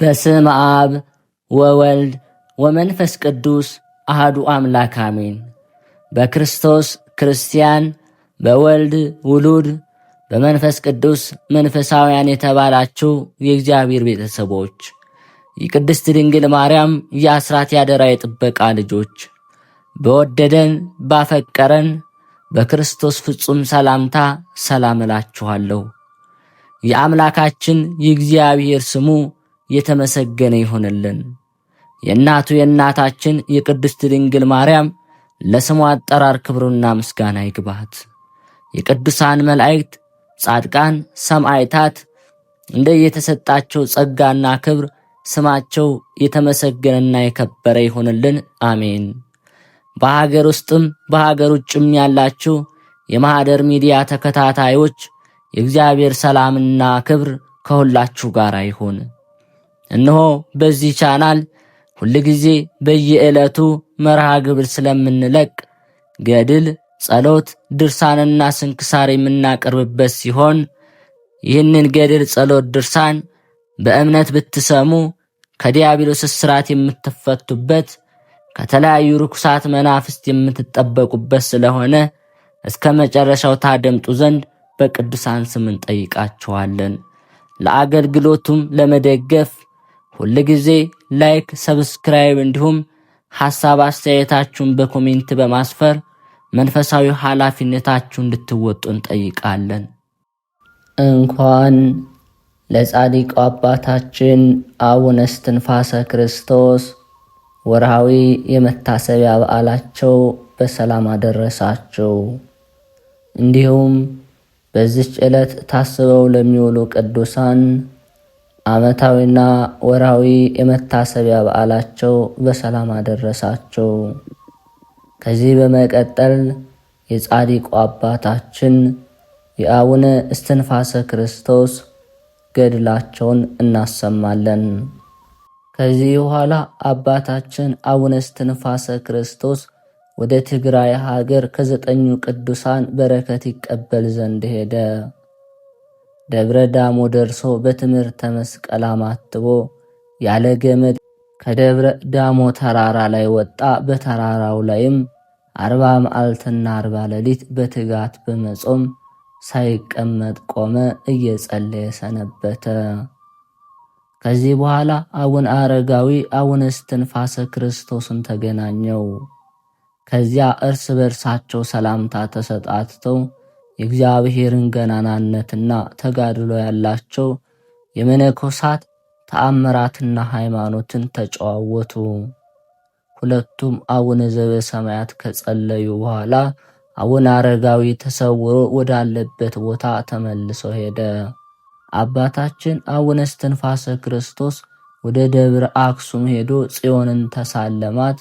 በስመ አብ ወወልድ ወመንፈስ ቅዱስ አሐዱ አምላክ አሜን። በክርስቶስ ክርስቲያን፣ በወልድ ውሉድ፣ በመንፈስ ቅዱስ መንፈሳውያን የተባላችሁ የእግዚአብሔር ቤተሰቦች፣ የቅድስት ድንግል ማርያም የአስራት ያደራ የጥበቃ ልጆች፣ በወደደን ባፈቀረን በክርስቶስ ፍጹም ሰላምታ ሰላም እላችኋለሁ። የአምላካችን የእግዚአብሔር ስሙ የተመሰገነ ይሆንልን። የእናቱ የእናታችን የቅድስት ድንግል ማርያም ለስሙ አጠራር ክብሩና ምስጋና ይግባት። የቅዱሳን መላእክት፣ ጻድቃን፣ ሰማዕታት እንደየተሰጣቸው ጸጋና ክብር ስማቸው የተመሰገነና የከበረ ይሆንልን። አሜን። በሀገር ውስጥም በሀገር ውጭም ያላችሁ የማኅደር ሚዲያ ተከታታዮች የእግዚአብሔር ሰላምና ክብር ከሁላችሁ ጋር ይሁን። እነሆ በዚህ ቻናል ሁልጊዜ በየዕለቱ መርሃ ግብር ስለምንለቅ ገድል፣ ጸሎት፣ ድርሳንና ስንክሳር የምናቀርብበት ሲሆን ይህንን ገድል፣ ጸሎት፣ ድርሳን በእምነት ብትሰሙ ከዲያብሎስ እስራት የምትፈቱበት ከተለያዩ ርኩሳት መናፍስት የምትጠበቁበት ስለሆነ እስከ መጨረሻው ታደምጡ ዘንድ በቅዱሳን ስም እንጠይቃችኋለን። ለአገልግሎቱም ለመደገፍ ሁልጊዜ ላይክ፣ ሰብስክራይብ እንዲሁም ሐሳብ አስተያየታችሁን በኮሜንት በማስፈር መንፈሳዊ ኃላፊነታችሁን እንድትወጡ እንጠይቃለን። እንኳን ለጻድቁ አባታችን አቡነ እስትንፋሰ ክርስቶስ ወርሃዊ የመታሰቢያ በዓላቸው በሰላም አደረሳችሁ። እንዲሁም በዚች ዕለት ታስበው ለሚውሉ ቅዱሳን ዓመታዊና ወርሃዊ የመታሰቢያ በዓላቸው በሰላም አደረሳቸው። ከዚህ በመቀጠል የጻድቁ አባታችን የአቡነ እስትንፋሰ ክርስቶስ ገድላቸውን እናሰማለን። ከዚህ በኋላ አባታችን አቡነ እስትንፋሰ ክርስቶስ ወደ ትግራይ ሀገር ከ9 ቅዱሳን በረከት ይቀበል ዘንድ ሄደ። ደብረ ዳሞ ደርሶ በትምህርተ መስቀል አማትቦ ያለ ገመድ ከደብረ ዳሞ ተራራ ላይ ወጣ። በተራራው ላይም 40 መዓልትና 40 ሌሊት በትጋት በመጾም ሳይቀመጥ ቆመ፣ እየጸለየ ሰነበተ። ከዚህ በኋላ አቡነ አረጋዊ አቡነ እስትንፋሰ ክርስቶስን ተገናኘው። ከዚያ እርስ በርሳቸው ሰላምታ ተሰጣጥተው የእግዚአብሔርን ገናናነትና ተጋድሎ ያላቸው የመነኮሳት ተአምራትና ሃይማኖትን ተጨዋወቱ። ሁለቱም አቡነ ዘበሰማያት ከጸለዩ በኋላ አቡነ አረጋዊ ተሰውሮ ወዳለበት ቦታ ተመልሶ ሄደ። አባታችን አቡነ እስትንፋሰ ክርስቶስ ወደ ደብረ አክሱም ሄዶ ጽዮንን ተሳለማት።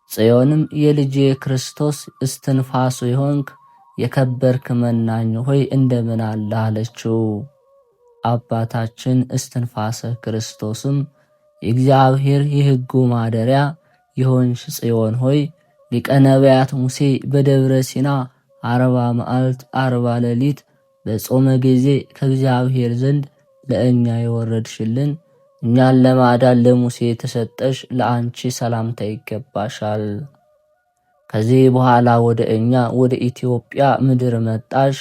ጽዮንም የልጄ ክርስቶስ እስትንፋሱ የሆንክ የከበርክ መናኝ ሆይ እንደምን አለ አለችው። አባታችን እስትንፋሰ ክርስቶስም የእግዚአብሔር የሕጉ ማደሪያ የሆንሽ ጽዮን ሆይ ሊቀ ነቢያት ሙሴ በደብረ ሲና 40 መዓልት 40 ሌሊት በጾመ ጊዜ ከእግዚአብሔር ዘንድ ለእኛ የወረድሽልን እኛን ለማዳን ለሙሴ የተሰጠሽ ለአንቺ ሰላምታ ይገባሻል። ከዚህ በኋላ ወደ እኛ ወደ ኢትዮጵያ ምድር መጣሽ፣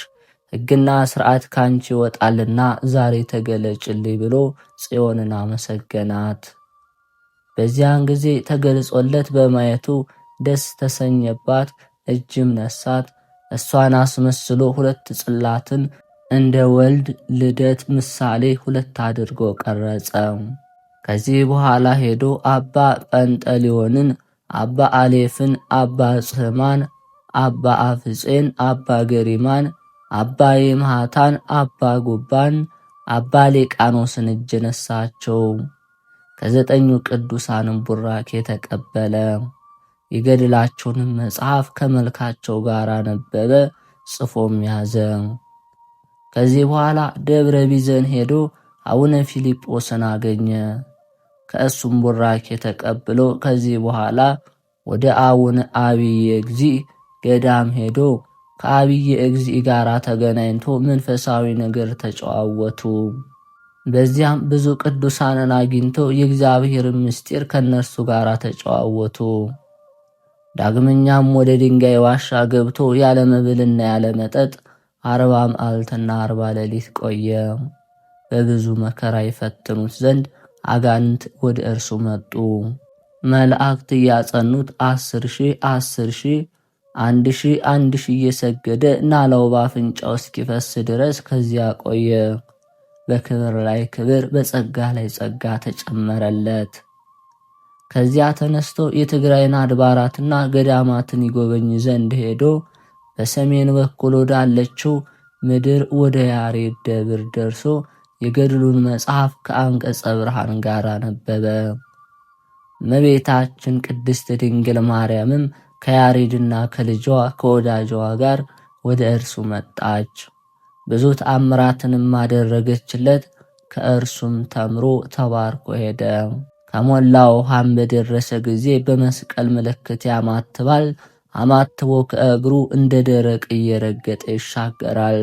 ሕግና ሥርዓት ካንቺ ይወጣልና ዛሬ ተገለጭልኝ ብሎ ጽዮንን አመሰገናት። በዚያን ጊዜ ተገልጾለት በማየቱ ደስ ተሰኘባት፣ እጅም ነሳት። እሷን አስመስሎ 2 ጽላትን እንደ ወልድ ልደት ምሳሌ 2 አድርጎ ቀረጸ። ከዚህ በኋላ ሄዶ አባ ጰንጠሊዮንን፣ አባ አሌፍን፣ አባ ጽህማን፣ አባ አፍጼን፣ አባ ገሪማን፣ አባ ይምሃታን፣ አባ ጉባን፣ አባ ሊቃኖስን እጅ ነሳቸው። ከ9 ቅዱሳንም ቡራኬ ተቀበለ። የገድላቸውንም መጽሐፍ ከመልካቸው ጋር አነበበ፣ ጽፎም ያዘ። ከዚህ በኋላ ደብረ ቢዘን ሄዶ አቡነ ፊልጶስን አገኘ። ከእሱም ቡራኬ ተቀብሎ ከዚህ በኋላ ወደ አቡነ አብየ እግዚእ ገዳም ሄዶ ከአብየ እግዚእ ጋር ተገናኝቶ መንፈሳዊ ነገር ተጨዋወቱ። በዚያም ብዙ ቅዱሳንን አግኝቶ የእግዚአብሔርን ምስጢር ከእነርሱ ጋር ተጨዋወቱ። ዳግመኛም ወደ ድንጋይ ዋሻ ገብቶ ያለ መብልና ያለ መጠጥ 40 መዓልትና 40 ሌሊት ቆየ። በብዙ መከራ ይፈትኑት ዘንድ አጋንንት ወደ እርሱ መጡ። መላእክት እያጸኑት 10,000 10,000 1,000 1,000 እየሰገደ ናላው በአፍንጫው እስኪፈስ ድረስ ከዚያ ቆየ። በክብር ላይ ክብር በጸጋ ላይ ጸጋ ተጨመረለት። ከዚያ ተነስቶ የትግራይን አድባራትና ገዳማትን ይጎበኝ ዘንድ ሄዶ በሰሜን በኩል ወዳለችው ምድር ወደ ያሬድ ደብር ደርሶ የገድሉን መጽሐፍ ከአንቀጸ ብርሃን ጋር አነበበ። እመቤታችን ቅድስት ድንግል ማርያምም ከያሬድና ከልጇ ከወዳጇ ጋር ወደ እርሱ መጣች። ብዙ ተአምራትንም አደረገችለት። ከእርሱም ተምሮ ተባርኮ ሄደ። ከሞላ ውሃም በደረሰ ጊዜ በመስቀል ምልክት ያማትባል። አማትቦ ከእግሩ እንደ ደረቅ እየረገጠ ይሻገራል።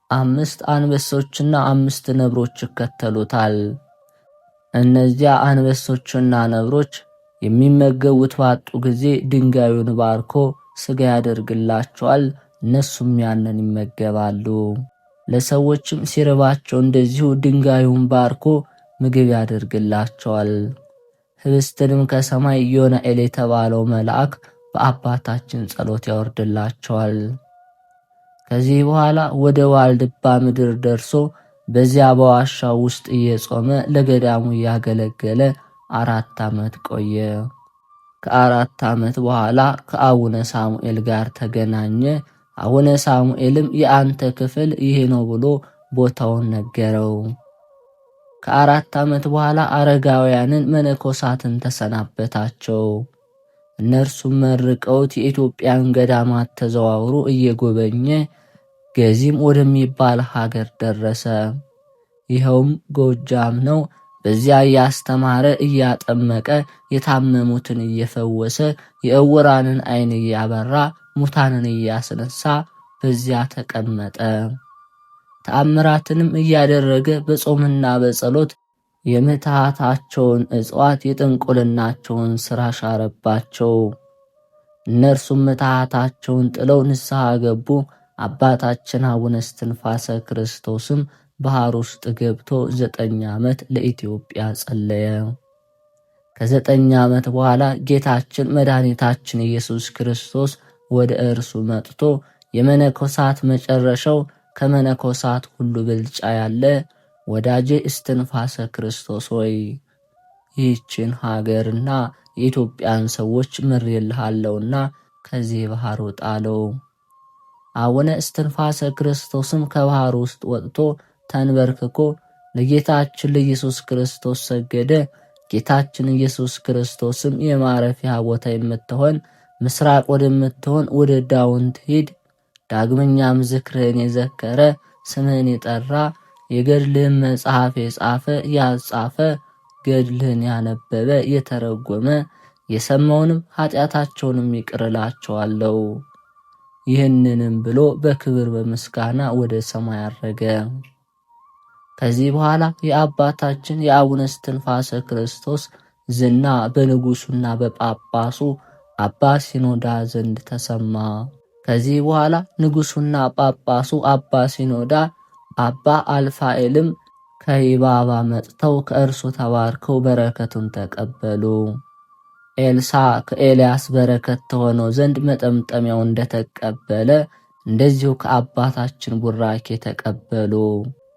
5 አንበሶችና 5 ነብሮች ይከተሉታል። እነዚያ አንበሶችና ነብሮች የሚመገቡት ባጡ ጊዜ ድንጋዩን ባርኮ ሥጋ ያደርግላቸዋል። እነሱም ያንን ይመገባሉ። ለሰዎችም ሲርባቸው እንደዚሁ ድንጋዩን ባርኮ ምግብ ያደርግላቸዋል። ህብስትንም ከሰማይ ዮናኤል የተባለው መልአክ በአባታችን ጸሎት ያወርድላቸዋል። ከዚህ በኋላ ወደ ዋልድባ ምድር ደርሶ በዚያ በዋሻው ውስጥ እየጾመ ለገዳሙ እያገለገለ 4 ዓመት ቆየ። ከ4 ዓመት በኋላ ከአቡነ ሳሙኤል ጋር ተገናኘ። አቡነ ሳሙኤልም የአንተ ክፍል ይሄ ነው ብሎ ቦታውን ነገረው። ከ4 ዓመት በኋላ አረጋውያንን መነኮሳትን ተሰናበታቸው። እነርሱም መርቀውት የኢትዮጵያን ገዳማት ተዘዋውሮ እየጎበኘ ገዚም ወደሚባል ሀገር ደረሰ። ይኸውም ጎጃም ነው። በዚያ እያስተማረ እያጠመቀ የታመሙትን እየፈወሰ የእውራንን ዓይን እያበራ ሙታንን እያስነሳ በዚያ ተቀመጠ። ተአምራትንም እያደረገ በጾምና በጸሎት የምትሃታቸውን እጽዋት የጥንቁልናቸውን ሥራ ሻረባቸው። እነርሱም ምትሃታቸውን ጥለው ንስሐ ገቡ። አባታችን አቡነ እስትንፋሰ ክርስቶስም ባህር ውስጥ ገብቶ 9 ዓመት ለኢትዮጵያ ጸለየ። ከ9 ዓመት በኋላ ጌታችን መድኃኒታችን ኢየሱስ ክርስቶስ ወደ እርሱ መጥቶ የመነኮሳት መጨረሻው ከመነኮሳት ሁሉ ብልጫ ያለ ወዳጄ እስትንፋሰ ክርስቶስ ሆይ ይህችን ሀገርና የኢትዮጵያን ሰዎች ምሬልሃለሁና ከዚህ ባህር ውጣ አለው። አቡነ እስትንፋሰ ክርስቶስም ከባህር ውስጥ ወጥቶ ተንበርክኮ ለጌታችን ለኢየሱስ ክርስቶስ ሰገደ። ጌታችን ኢየሱስ ክርስቶስም የማረፊያ ቦታ የምትሆን ምስራቅ ወደምትሆን ወደ ዳውንት ሂድ፣ ዳግመኛም ዝክርህን የዘከረ ስምህን የጠራ የገድልህን መጽሐፍ የጻፈ ያጻፈ ገድልህን ያነበበ የተረጎመ የሰማውንም ኃጢአታቸውንም ይቅር እላቸዋለሁ። ይህንንም ብሎ በክብር በምስጋና ወደ ሰማይ አረገ። ከዚህ በኋላ የአባታችን የአቡነ እስትንፋሰ ክርስቶስ ዝና በንጉሱና በጳጳሱ አባ ሲኖዳ ዘንድ ተሰማ። ከዚህ በኋላ ንጉሱና ጳጳሱ አባ ሲኖዳ አባ አልፋኤልም ከይባባ መጥተው ከእርሱ ተባርከው በረከቱን ተቀበሉ። ኤልሳ ከኤልያስ በረከት ተሆነው ዘንድ መጠምጠሚያው እንደተቀበለ እንደዚሁ ከአባታችን ቡራኬ ተቀበሉ።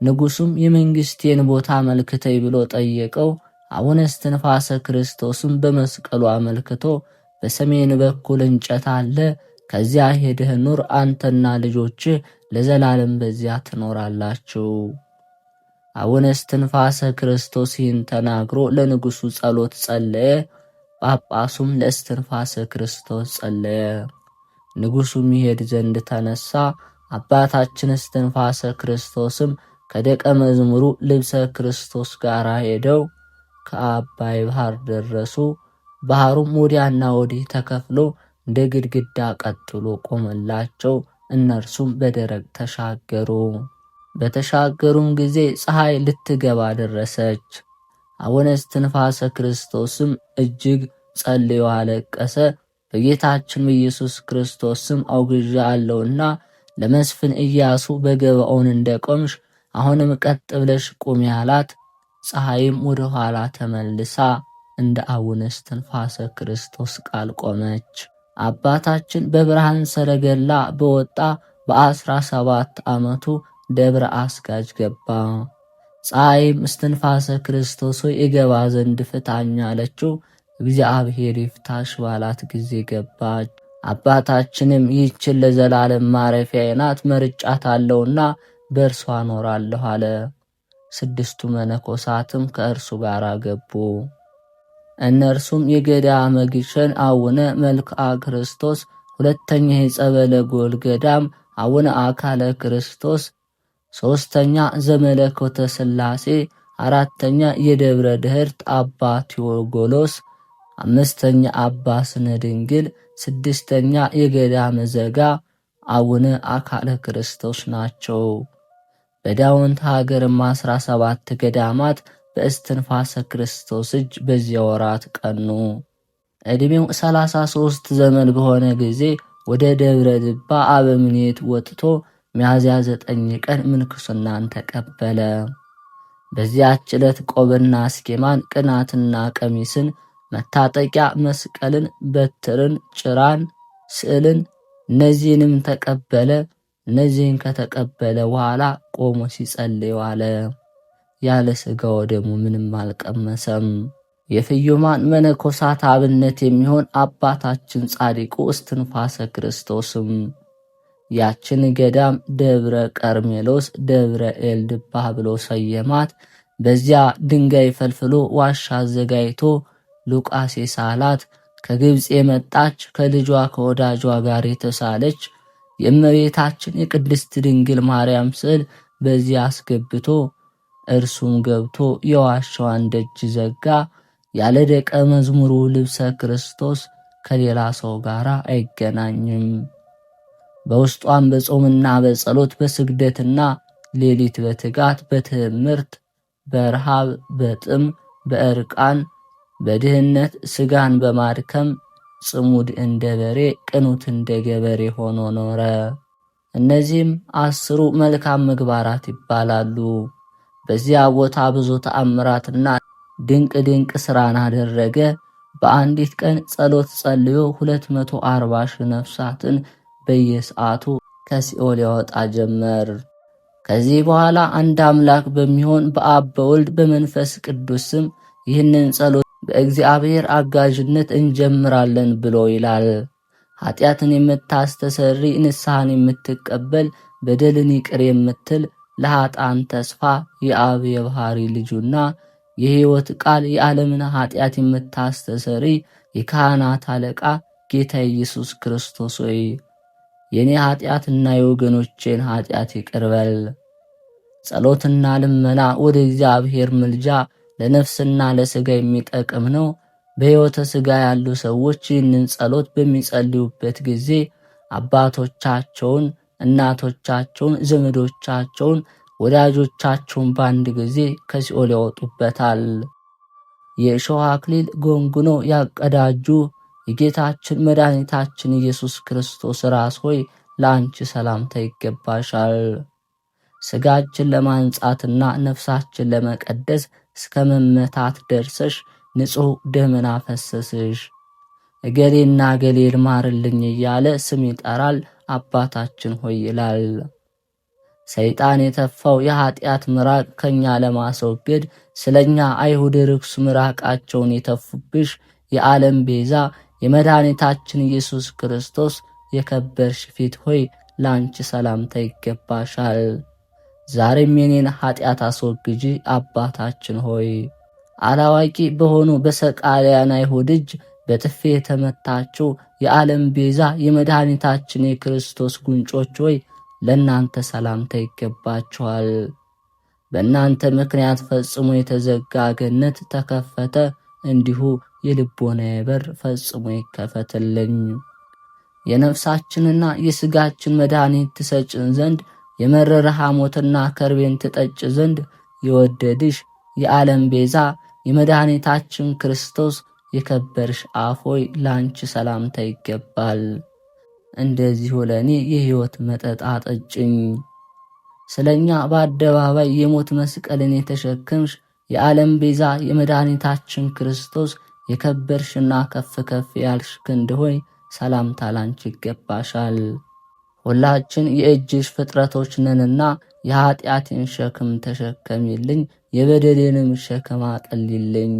ንጉሱም የመንግስቴን ቦታ አመልክተኝ ብሎ ጠየቀው። አቡነ እስትንፋሰ ክርስቶስም በመስቀሉ አመልክቶ በሰሜን በኩል እንጨት አለ፣ ከዚያ ሄደህ ኑር፣ አንተና ልጆችህ ለዘላለም በዚያ ትኖራላችሁ። አቡነ እስትንፋሰ ክርስቶስ ይህን ተናግሮ ለንጉሱ ጸሎት ጸለየ። ጳጳሱም ለእስትንፋሰ ክርስቶስ ጸለየ። ንጉሱም ይሄድ ዘንድ ተነሳ። አባታችን እስትንፋሰ ክርስቶስም ከደቀ መዝሙሩ ልብሰ ክርስቶስ ጋር ሄደው ከአባይ ባህር ደረሱ። ባህሩም ወዲያና ወዲህ ተከፍሎ እንደ ግድግዳ ቀጥሎ ቆመላቸው። እነርሱም በደረቅ ተሻገሩ። በተሻገሩም ጊዜ ፀሐይ ልትገባ ደረሰች። አቡነ እስትንፋሰ ክርስቶስም እጅግ ጸልዮ አለቀሰ። በጌታችን በኢየሱስ ክርስቶስ ስም አውግዣ አለውና ለመስፍን ኢያሱ በገባዖን እንደቆምሽ አሁንም ቀጥ ብለሽ ቁሚ አላት። ፀሐይም ወደ ኋላ ተመልሳ እንደ አቡነ እስትንፋሰ ክርስቶስ ቃል ቆመች። አባታችን በብርሃን ሰረገላ በወጣ በ17 ዓመቱ ደብረ አስጋጅ ገባ። ፀሐይም እስትንፋሰ ክርስቶስ ሆይ እገባ ዘንድ ፍታኝ አለችው። እግዚአብሔር ይፍታሽ ባላት ጊዜ ገባች። አባታችንም ይህችን ለዘላለም ማረፊያዬ ናት መርጫታለሁና በእርሷ እኖራለሁ አለ። 6ቱ መነኮሳትም ከእርሱ ጋር ገቡ። እነርሱም የገዳመ ግሸን አቡነ መልክዓ ክርስቶስ፣ ሁለተኛ የጸበለ ጎል ገዳም አቡነ አካለ ክርስቶስ፣ ሦስተኛ ዘመለኮተ ሥላሴ፣ አራተኛ የደብረ ድህርት አባ ቴዎጎሎስ፣ አምስተኛ አባ ስነ ድንግል፣ ስድስተኛ የገዳመ ዘጋ አቡነ አካለ ክርስቶስ ናቸው። በዳውንት ሀገርም 17 ገዳማት በእስትንፋሰ ክርስቶስ እጅ በዚያ ወራት ቀኑ። ዕድሜው 33 ዘመን በሆነ ጊዜ ወደ ደብረ ድባ አበምኔት ወጥቶ ሚያዝያ 9 ቀን ምንኩስናን ተቀበለ። በዚያች ዕለት ቆብና አስኬማን፣ ቅናትና ቀሚስን፣ መታጠቂያ መስቀልን፣ በትርን፣ ጭራን፣ ስዕልን እነዚህንም ተቀበለ። እነዚህን ከተቀበለ በኋላ ቆሞ ሲጸልይ ዋለ። ያለ ሥጋ ወደሙ ምንም አልቀመሰም። የፍዩማን መነኮሳት አብነት የሚሆን አባታችን ጻድቁ እስትንፋሰ ክርስቶስም ያችን ገዳም ደብረ ቀርሜሎስ ደብረ ኤልድባ ብሎ ሰየማት። በዚያ ድንጋይ ፈልፍሎ ዋሻ አዘጋጅቶ ሉቃስ የሳላት ከግብፅ የመጣች ከልጇ ከወዳጇ ጋር የተሳለች የእመቤታችን የቅድስት ድንግል ማርያም ስዕል በዚያ አስገብቶ እርሱም ገብቶ የዋሻዋን ደጅ ዘጋ። ያለ ደቀ መዝሙሩ ልብሰ ክርስቶስ ከሌላ ሰው ጋር አይገናኝም። በውስጧም በጾምና በጸሎት በስግደትና ሌሊት በትጋት በትምህርት በረሃብ በጥም በእርቃን በድህነት ስጋን በማድከም ጽሙድ እንደ በሬ ቅኑት እንደ ገበሬ ሆኖ ኖረ። እነዚህም 10ሩ መልካም ምግባራት ይባላሉ። በዚያ ቦታ ብዙ ተአምራትና ድንቅ ድንቅ ሥራን አደረገ። በአንዲት ቀን ጸሎት ጸልዮ 240 ሺህ ነፍሳትን በየሰዓቱ ከሲኦል ያወጣ ጀመር። ከዚህ በኋላ አንድ አምላክ በሚሆን በአብ በወልድ በመንፈስ ቅዱስ ስም ይህንን ጸሎት በእግዚአብሔር አጋዥነት እንጀምራለን ብሎ ይላል። ኃጢአትን የምታስተሰሪ ንስሐን የምትቀበል በደልን ይቅር የምትል ለኃጥአን ተስፋ የአብ የባሕሪ ልጁና የሕይወት ቃል የዓለምን ኃጢአት የምታስተሰሪ የካህናት አለቃ ጌታ ኢየሱስ ክርስቶስ ሆይ የኔ ኃጢአትና የወገኖቼን ኃጢአት ይቅርበል። ጸሎትና ልመና ወደ እግዚአብሔር ምልጃ ለነፍስና ለሥጋ የሚጠቅም ነው። በሕይወተ ሥጋ ያሉ ሰዎች ይህንን ጸሎት በሚጸልዩበት ጊዜ አባቶቻቸውን፣ እናቶቻቸውን፣ ዘመዶቻቸውን፣ ወዳጆቻቸውን በአንድ ጊዜ ከሲኦል ያወጡበታል። የእሾህ አክሊል ጎንጉኖ ያቀዳጁ የጌታችን መድኃኒታችን ኢየሱስ ክርስቶስ ራስ ሆይ ለአንቺ ሰላምታ ይገባሻል። ሥጋችን ለማንጻትና ነፍሳችን ለመቀደስ እስከ መመታት ደርሰሽ ንጹሕ ደምን አፈሰስሽ። እገሌና እገሌን ማርልኝ እያለ ስም ይጠራል። አባታችን ሆይ ይላል። ሰይጣን የተፋው የኃጢአት ምራቅ ከኛ ለማስወገድ ስለኛ አይሁድ ርኩስ ምራቃቸውን የተፉብሽ የዓለም ቤዛ የመድኃኒታችን ኢየሱስ ክርስቶስ የከበርሽ ፊት ሆይ ላንቺ ሰላምታ ይገባሻል። ዛሬም የኔን ኃጢአት አስወግጂ አባታችን ሆይ። አላዋቂ በሆኑ በሰቃልያን አይሁድ እጅ በጥፊ የተመታችው የዓለም ቤዛ የመድኃኒታችን የክርስቶስ ጉንጮች ሆይ ለእናንተ ሰላምታ ይገባችኋል። በእናንተ ምክንያት ፈጽሞ የተዘጋ ገነት ተከፈተ፣ እንዲሁ የልቦናዬ በር ፈጽሞ ይከፈትልኝ። የነፍሳችንና የሥጋችን መድኃኒት ትሰጭን ዘንድ የመረረ ሐሞትና ከርቤን ትጠጭ ዘንድ የወደድሽ የዓለም ቤዛ የመድኃኒታችን ክርስቶስ የከበርሽ አፍ ሆይ ላንቺ ሰላምታ ይገባል። እንደዚሁ ለእኔ የሕይወት መጠጥ አጠጭኝ። ስለኛ በአደባባይ የሞት መስቀልን የተሸከምሽ የዓለም ቤዛ የመድኃኒታችን ክርስቶስ የከበርሽና ከፍ ከፍ ያልሽ ክንድ ሆይ ሰላምታ ላንቺ ይገባሻል። ሁላችን የእጅሽ ፍጥረቶች ነንና የኀጢአቴን ሸክም ተሸከሚልኝ፣ የበደሌንም ሸክም አቅልልኝ።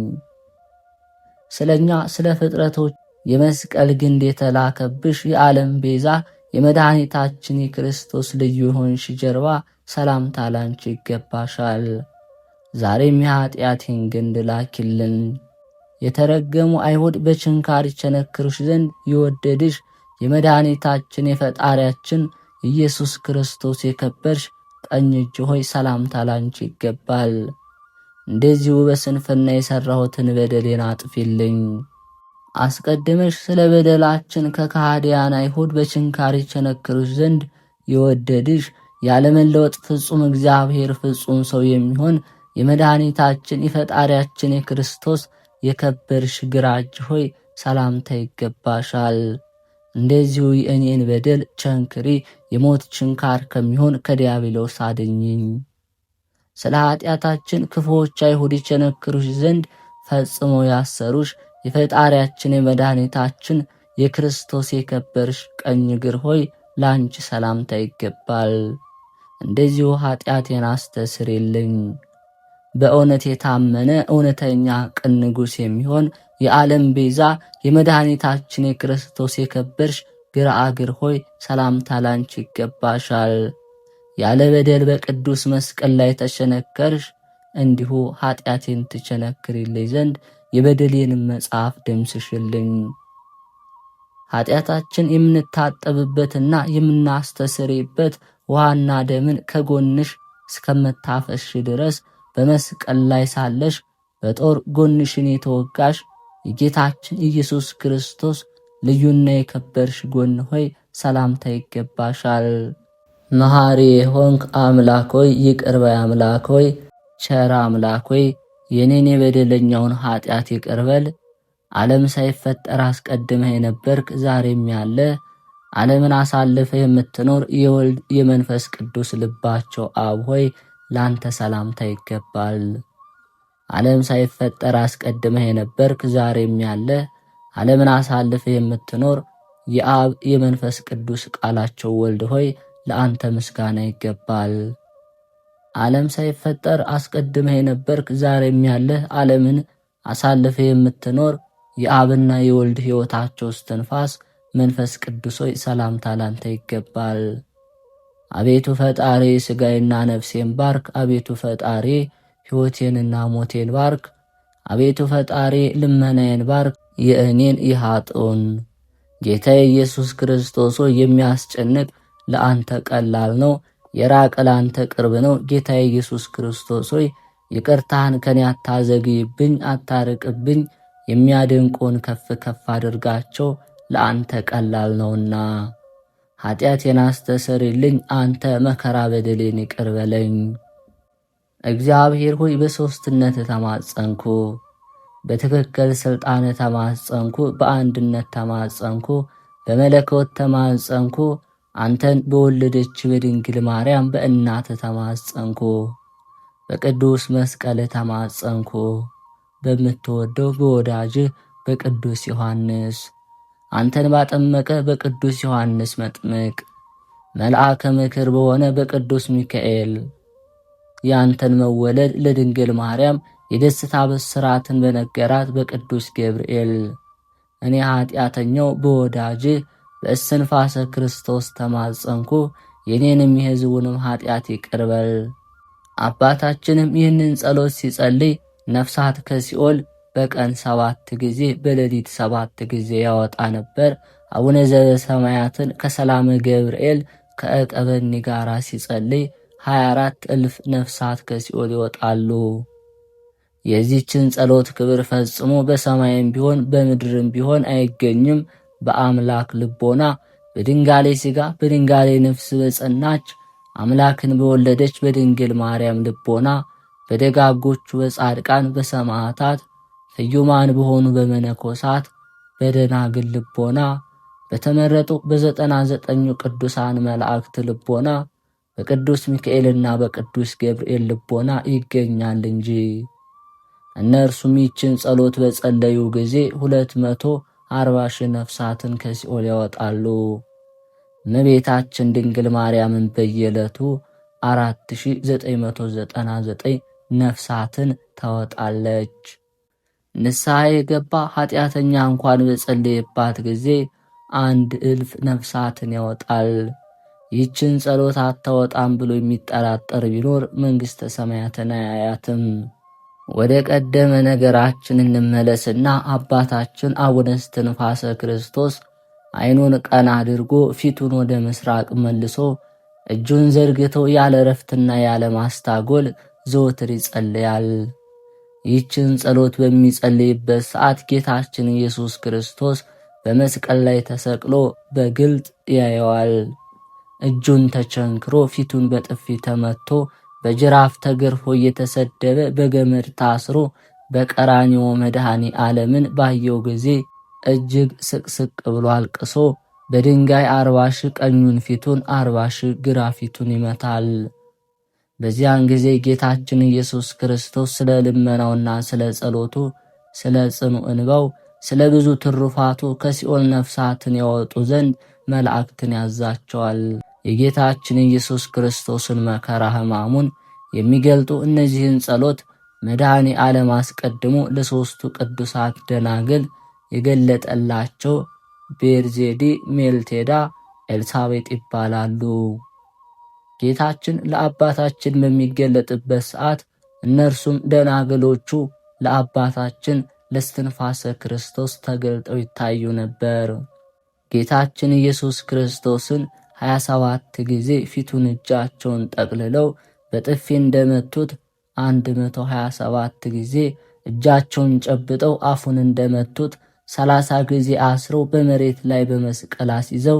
ስለኛ ስለ ፍጥረቶች የመስቀል ግንድ የተላከብሽ የዓለም ቤዛ የመድኃኒታችን የክርስቶስ ልዩ የሆንሽ ጀርባ ሰላምታ ላንቺ ይገባሻል። ዛሬም የኀጢአቴን ግንድ ላኪልን። የተረገሙ አይሁድ በችንካር ይቸነክሩሽ ዘንድ የወደድሽ የመድኃኒታችን የፈጣሪያችን ኢየሱስ ክርስቶስ የከበርሽ ቀኝ እጅ ሆይ ሰላምታ ላንቺ ይገባል። እንደዚሁ በስንፍና የሠራሁትን በደሌን አጥፊልኝ። አስቀድመሽ ስለ በደላችን ከከሃዲያን አይሁድ በችንካር ይቸነክሩሽ ዘንድ የወደድሽ ያለመለወጥ ፍጹም እግዚአብሔር ፍጹም ሰው የሚሆን የመድኃኒታችን የፈጣሪያችን የክርስቶስ የከበርሽ ግራ እጅ ሆይ ሰላምታ ይገባሻል። እንደዚሁ የእኔን በደል ቸንክሪ፣ የሞት ችንካር ከሚሆን ከዲያብሎስ አድኝኝ። ስለ ኀጢአታችን ክፉዎች አይሁድ ይቸነክሩሽ ዘንድ ፈጽመው ያሰሩሽ የፈጣሪያችን የመድኃኒታችን የክርስቶስ የከበርሽ ቀኝ እግር ሆይ ላንቺ ሰላምታ ይገባል። እንደዚሁ ኀጢአቴን አስተስሪልኝ። በእውነት የታመነ እውነተኛ ቅን ንጉሥ የሚሆን የዓለም ቤዛ የመድኃኒታችን የክርስቶስ የከበርሽ ግራ እግር ሆይ ሰላምታ ላንቺ ይገባሻል። ያለ በደል በቅዱስ መስቀል ላይ ተቸነከርሽ፣ እንዲሁ ኀጢአቴን ትቸነክሪልኝ ዘንድ የበደሌንም መጽሐፍ ደምስሽልኝ። ኀጢአታችን የምንታጠብበትና የምናስተስርበት ውሃና ደምን ከጎንሽ እስከምታፈሽ ድረስ በመስቀል ላይ ሳለሽ በጦር ጎንሽን የተወጋሽ የጌታችን ኢየሱስ ክርስቶስ ልዩና የከበርሽ ጎን ሆይ ሰላምታ ይገባሻል። መሐሪ ሆንክ አምላክ ሆይ፣ ይቅር ባይ አምላክ ሆይ፣ ቸር አምላክ ሆይ የኔን የበደለኛውን ኀጢአት ይቅርበል። ዓለም ሳይፈጠር አስቀድመህ የነበርክ ዛሬም ያለ ዓለምን አሳልፈህ የምትኖር የወልድ የመንፈስ ቅዱስ ልባቸው አብ ሆይ ላንተ ሰላምታ ይገባል። ዓለም ሳይፈጠር አስቀድመህ የነበርክ ዛሬም ያለ ዓለምን አሳልፈህ የምትኖር የአብ የመንፈስ ቅዱስ ቃላቸው ወልድ ሆይ ለአንተ ምስጋና ይገባል። ዓለም ሳይፈጠር አስቀድመህ የነበርክ ዛሬም ያለ ዓለምን አሳልፈህ የምትኖር የአብና የወልድ ሕይወታቸው እስትንፋስ መንፈስ ቅዱስ ሆይ ሰላምታ ላንተ ይገባል። አቤቱ ፈጣሪ ሥጋዬና ነፍሴን ባርክ። አቤቱ ፈጣሪ ሕይወቴንና ሞቴን ባርክ። አቤቱ ፈጣሪ ልመናዬን ባርክ፣ የእኔን የኃጥኡን። ጌታ ኢየሱስ ክርስቶስ ሆይ የሚያስጨንቅ ለአንተ ቀላል ነው፣ የራቀ ለአንተ ቅርብ ነው። ጌታ ኢየሱስ ክርስቶስ ሆይ ይቅርታህን ከኔ አታዘግይብኝ፣ አታርቅብኝ። የሚያደንቁን ከፍ ከፍ አድርጋቸው፣ ለአንተ ቀላል ነውና። ኀጢአቴን አስተሰርይልኝ፣ አንተ መከራ በደሌን ይቅር በለኝ። እግዚአብሔር ሆይ በሦስትነት ተማጸንኩ፣ በትክክል ሥልጣን ተማጸንኩ፣ በአንድነት ተማጸንኩ፣ በመለኮት ተማጸንኩ። አንተን በወለደች በድንግል ማርያም በእናት ተማጸንኩ፣ በቅዱስ መስቀል ተማጸንኩ፣ በምትወደው በወዳጅህ በቅዱስ ዮሐንስ አንተን ባጠመቀ በቅዱስ ዮሐንስ መጥምቅ መልአከ ምክር በሆነ በቅዱስ ሚካኤል ያንተን መወለድ ለድንግል ማርያም የደስታ ብስራትን በነገራት በቅዱስ ገብርኤል እኔ ኃጢአተኛው በወዳጅህ በእስትንፋሰ ክርስቶስ ተማጸንኩ፣ የኔንም የሕዝቡንም ኃጢአት ይቅር በል። አባታችንም ይህንን ጸሎት ሲጸልይ ነፍሳት ከሲኦል በቀን 7 ጊዜ በሌሊት 7 ጊዜ ያወጣ ነበር። አቡነ ዘበሰማያትን ከሰላመ ገብርኤል ከዕቀበኒ ጋራ ሲጸልይ 24,000 ነፍሳት ከሲኦል ይወጣሉ። የዚህችን ጸሎት ክብር ፈጽሞ በሰማይም ቢሆን በምድርም ቢሆን አይገኝም። በአምላክ ልቦና በድንጋሌ ሥጋ በድንጋሌ ነፍስ በጸናች አምላክን በወለደች በድንግል ማርያም ልቦና በደጋጎቹ በጻድቃን በሰማዕታት ፍዩማን በሆኑ በመነኮሳት በደናግል ልቦና በተመረጡ በ99 ቅዱሳን መላእክት ልቦና በቅዱስ ሚካኤልና በቅዱስ ገብርኤል ልቦና ይገኛል እንጂ። እነርሱም ይችን ጸሎት በጸለዩ ጊዜ 240,000 ነፍሳትን ከሲኦል ያወጣሉ። እመቤታችን ድንግል ማርያምን በየዕለቱ 4999 ነፍሳትን ታወጣለች። ንስሐ የገባ ኃጢአተኛ እንኳን በጸለየባት ጊዜ 1,000 ነፍሳትን ያወጣል። ይህችን ጸሎት አታወጣም ብሎ የሚጠራጠር ቢኖር መንግሥተ ሰማያትን አያያትም። ወደ ቀደመ ነገራችን እንመለስና አባታችን አቡነ እስትንፋሰ ክርስቶስ ዓይኑን ቀና አድርጎ ፊቱን ወደ ምስራቅ መልሶ እጁን ዘርግቶ ያለ ረፍትና ያለ ማስታጎል ዘወትር ይጸልያል። ይህችን ጸሎት በሚጸልይበት ሰዓት ጌታችን ኢየሱስ ክርስቶስ በመስቀል ላይ ተሰቅሎ በግልጥ ያየዋል። እጁን ተቸንክሮ ፊቱን በጥፊ ተመቶ በጅራፍ ተገርፎ እየተሰደበ በገመድ ታስሮ በቀራንዮ መድኃኔ ዓለምን ባየው ጊዜ እጅግ ስቅስቅ ብሎ አልቅሶ በድንጋይ 40,000 ቀኙን ፊቱን 40,000 ግራ ፊቱን ይመታል። በዚያን ጊዜ ጌታችን ኢየሱስ ክርስቶስ ስለ ልመናውና ስለ ጸሎቱ፣ ስለ ጽኑ እንባው፣ ስለ ብዙ ትሩፋቱ ከሲኦል ነፍሳትን ያወጡ ዘንድ መላእክትን ያዛቸዋል። የጌታችን ኢየሱስ ክርስቶስን መከራ ሕማሙን የሚገልጡ እነዚህን ጸሎት መድኃኔ ዓለም አስቀድሞ ለሦስቱ ቅዱሳት ደናግል የገለጠላቸው ቤርዜዲ፣ ሜልቴዳ፣ ኤልሳቤጥ ይባላሉ። ጌታችን ለአባታችን በሚገለጥበት ሰዓት እነርሱም ደናግሎቹ ለአባታችን ለእስትንፋሰ ክርስቶስ ተገልጠው ይታዩ ነበር። ጌታችን ኢየሱስ ክርስቶስን 27 ጊዜ ፊቱን እጃቸውን ጠቅልለው በጥፊ እንደመቱት 127 ጊዜ እጃቸውን ጨብጠው አፉን እንደመቱት 30 ጊዜ አስረው በመሬት ላይ በመስቀል አስይዘው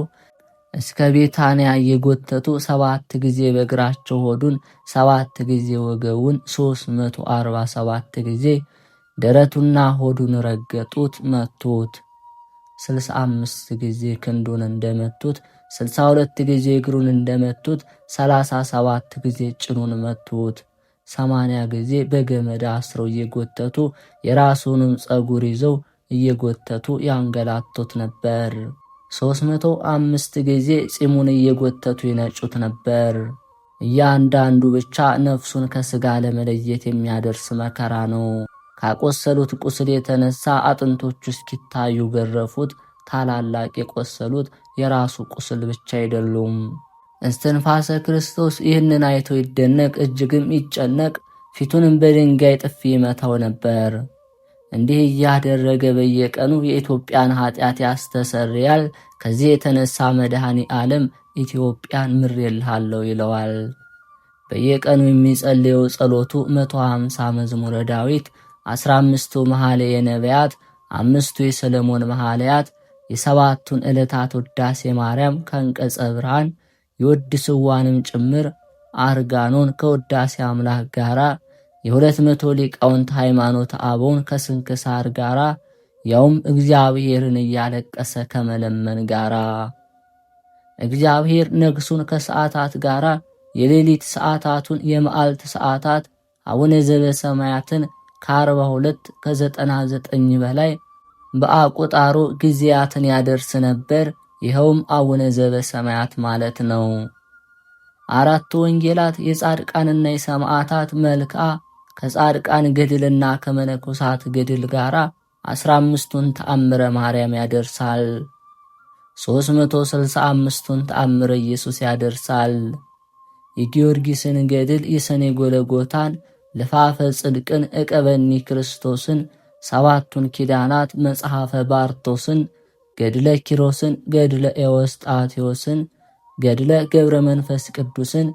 እስከ ቤታንያ እየጎተቱ 7 ጊዜ በእግራቸው ሆዱን 7 ጊዜ ወገቡን 347 ጊዜ ደረቱና ሆዱን ረገጡት፣ መቱት። 65 ጊዜ ክንዱን እንደመቱት 62 ጊዜ እግሩን እንደመቱት 37 ጊዜ ጭኑን መቱት። 80 ጊዜ በገመድ አስረው እየጎተቱ የራሱንም ጸጉር ይዘው እየጎተቱ ያንገላቱት ነበር። 305 ጊዜ ፂሙን እየጎተቱ ይነጩት ነበር። እያንዳንዱ ብቻ ነፍሱን ከሥጋ ለመለየት የሚያደርስ መከራ ነው። ካቆሰሉት ቁስል የተነሳ አጥንቶቹ እስኪታዩ ገረፉት። ታላላቅ የቆሰሉት የራሱ ቁስል ብቻ አይደሉም። እስትንፋሰ ክርስቶስ ይህንን አይቶ ይደነቅ፣ እጅግም ይጨነቅ፣ ፊቱንም በድንጋይ ጥፊ ይመታው ነበር። እንዲህ እያደረገ በየቀኑ የኢትዮጵያን ኃጢአት ያስተሰርያል። ከዚህ የተነሳ መድኃኔ ዓለም ኢትዮጵያን ምሬልሃለሁ ይለዋል። በየቀኑ የሚጸልየው ጸሎቱ 150 መዝሙረ ዳዊት፣ 15ቱ መኃልየ ነቢያት፣ 5ቱ የሰለሞን መኃልያት፣ የ7ቱን ዕለታት ውዳሴ ማርያም ከአንቀጸ ብርሃን የውድስዋንም ጭምር አርጋኖን ከውዳሴ አምላክ ጋራ የ200 ሊቃውንት ሃይማኖት አበውን ከስንክሳር ጋራ ያውም እግዚአብሔርን እያለቀሰ ከመለመን ጋራ እግዚአብሔር ነግሱን ከሰዓታት ጋራ የሌሊት ሰዓታቱን የመዓልት ሰዓታት አቡነ ዘበሰማያትን ከ42 ከ99 በላይ በአቆጣሩ ጊዜያትን ያደርስ ነበር። ይኸውም አቡነ ዘበሰማያት ማለት ነው። 4ቱ ወንጌላት የጻድቃንና የሰማዕታት መልክዓ ከጻድቃን ገድልና ከመነኮሳት ገድል ጋር 15ቱን ተአምረ ማርያም ያደርሳል። 365ቱን ተአምረ ኢየሱስ ያደርሳል። የጊዮርጊስን ገድል፣ የሰኔ ጎለጎታን፣ ልፋፈ ጽድቅን፣ ዕቀበኒ ክርስቶስን፣ 7ቱን ኪዳናት፣ መጽሐፈ ባርቶስን፣ ገድለ ኪሮስን፣ ገድለ ኤዎስጣቴዎስን፣ ገድለ ገብረ መንፈስ ቅዱስን፣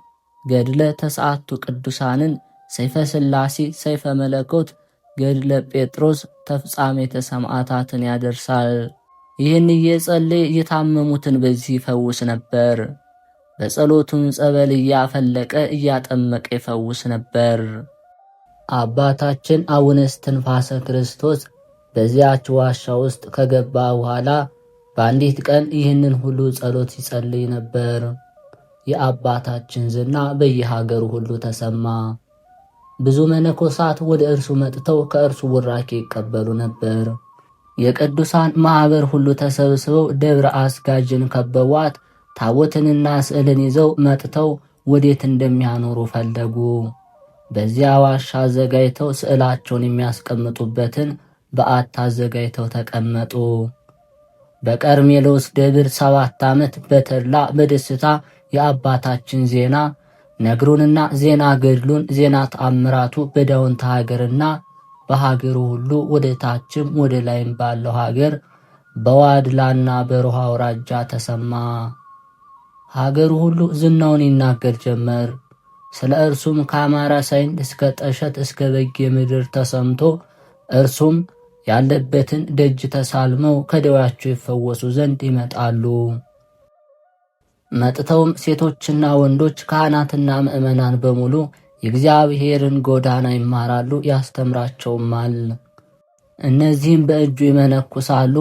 ገድለ ተስዓቱ ቅዱሳንን፣ ሰይፈ ሥላሴ፣ ሰይፈ መለኮት፣ ገድለ ጴጥሮስ፣ ተፍጻሜተ ሰማዕታትን ያደርሳል። ይህን እየጸለየ የታመሙትን በዚህ ይፈውስ ነበር። በጸሎቱም ጸበል እያፈለቀ እያጠመቀ ይፈውስ ነበር። አባታችን አቡነ እስትንፋሰ ክርስቶስ በዚያች ዋሻ ውስጥ ከገባ በኋላ በአንዲት ቀን ይህንን ሁሉ ጸሎት ይጸልይ ነበር። የአባታችን ዝና በየሀገሩ ሁሉ ተሰማ። ብዙ መነኮሳት ወደ እርሱ መጥተው ከእርሱ ቡራኬ ይቀበሉ ነበር። የቅዱሳን ማኅበር ሁሉ ተሰብስበው ደብረ አስጋጅን ከበቧት። ታቦትንና ስዕልን ይዘው መጥተው ወዴት እንደሚያኖሩ ፈለጉ። በዚያ ዋሻ አዘጋጅተው ስዕላቸውን የሚያስቀምጡበትን በዓት አዘጋጅተው ተቀመጡ። በቀርሜሎስ ደብር 7 ዓመት በተድላ በደስታ የአባታችን ዜና ነግሩንና ዜና ገድሉን ዜና ተአምራቱ በዳውንት ሀገርና በሀገሩ ሁሉ ወደ ታችም ወደ ላይም ባለው ሀገር በዋድላና በሮሃ አውራጃ ተሰማ። ሀገሩ ሁሉ ዝናውን ይናገር ጀመር። ስለ እርሱም ከአማራ ሳይንት እስከ ጠሸት እስከ በጌ ምድር ተሰምቶ እርሱም ያለበትን ደጅ ተሳልመው ከደዌያቸው ይፈወሱ ዘንድ ይመጣሉ። መጥተውም ሴቶችና ወንዶች ካህናትና ምእመናን በሙሉ የእግዚአብሔርን ጎዳና ይማራሉ፣ ያስተምራቸውማል። እነዚህም በእጁ ይመነኩሳሉ።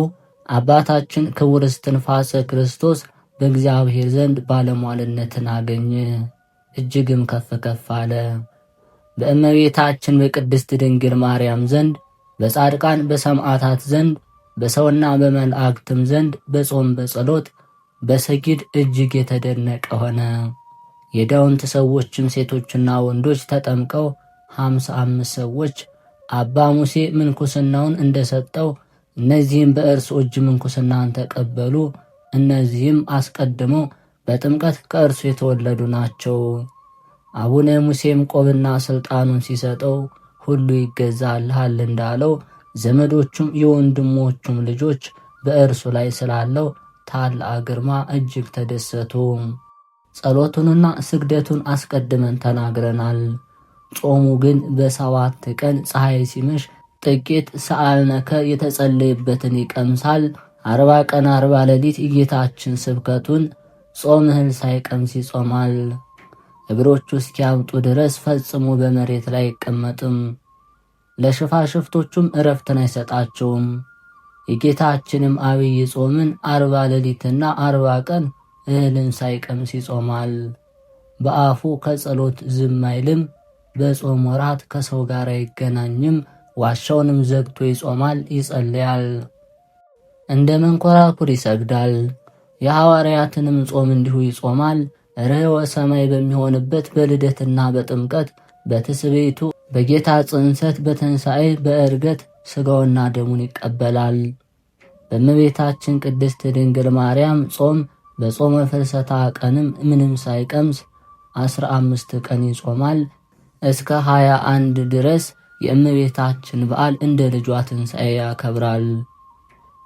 አባታችን ክቡር እስትንፋሰ ክርስቶስ በእግዚአብሔር ዘንድ ባለሟልነትን አገኘ፣ እጅግም ከፍ ከፍ አለ። በእመቤታችን በቅድስት ድንግል ማርያም ዘንድ፣ በጻድቃን በሰማዕታት ዘንድ፣ በሰውና በመላእክትም ዘንድ በጾም በጸሎት በሰጊድ እጅግ የተደነቀ ሆነ። የዳውንት ሰዎችም ሴቶችና ወንዶች ተጠምቀው 55 ሰዎች አባ ሙሴ ምንኩስናውን እንደሰጠው እነዚህም በእርሱ እጅ ምንኩስናን ተቀበሉ። እነዚህም አስቀድመው በጥምቀት ከእርሱ የተወለዱ ናቸው። አቡነ ሙሴም ቆብና ሥልጣኑን ሲሰጠው ሁሉ ይገዛልሃል እንዳለው ዘመዶቹም የወንድሞቹም ልጆች በእርሱ ላይ ስላለው ታላቅ ግርማ እጅግ ተደሰቱ። ጸሎቱንና ስግደቱን አስቀድመን ተናግረናል። ጾሙ ግን በ7 ቀን ፀሐይ ሲመሽ ጥቂት ሰአልነከ የተጸለየበትን ይቀምሳል። 40 ቀን 40 ሌሊት የጌታችን ስብከቱን ጾም እህል ሳይቀምስ ይጾማል። እግሮቹ እስኪያብጡ ድረስ ፈጽሞ በመሬት ላይ አይቀመጥም። ለሽፋሽፍቶቹም እረፍትን አይሰጣቸውም። የጌታችንም አብይ ጾምን 40 ሌሊትና 40 ቀን እህልን ሳይቀምስ ይጾማል። በአፉ ከጸሎት ዝም አይልም። በጾም ወራት ከሰው ጋር አይገናኝም። ዋሻውንም ዘግቶ ይጾማል፣ ይጸልያል። እንደ መንኮራኩር ይሰግዳል። የሐዋርያትንም ጾም እንዲሁ ይጾማል። ርኅወ ሰማይ በሚሆንበት በልደትና በጥምቀት በትስብእቱ በጌታ ጽንሰት በትንሣኤ በዕርገት ሥጋውና ደሙን ይቀበላል። በእመቤታችን ቅድስት ድንግል ማርያም ጾም በጾመ ፍልሰታ ቀንም ምንም ሳይቀምስ 15 ቀን ይጾማል። እስከ 21 ድረስ የእመቤታችን በዓል እንደ ልጇ ትንሣኤ ያከብራል።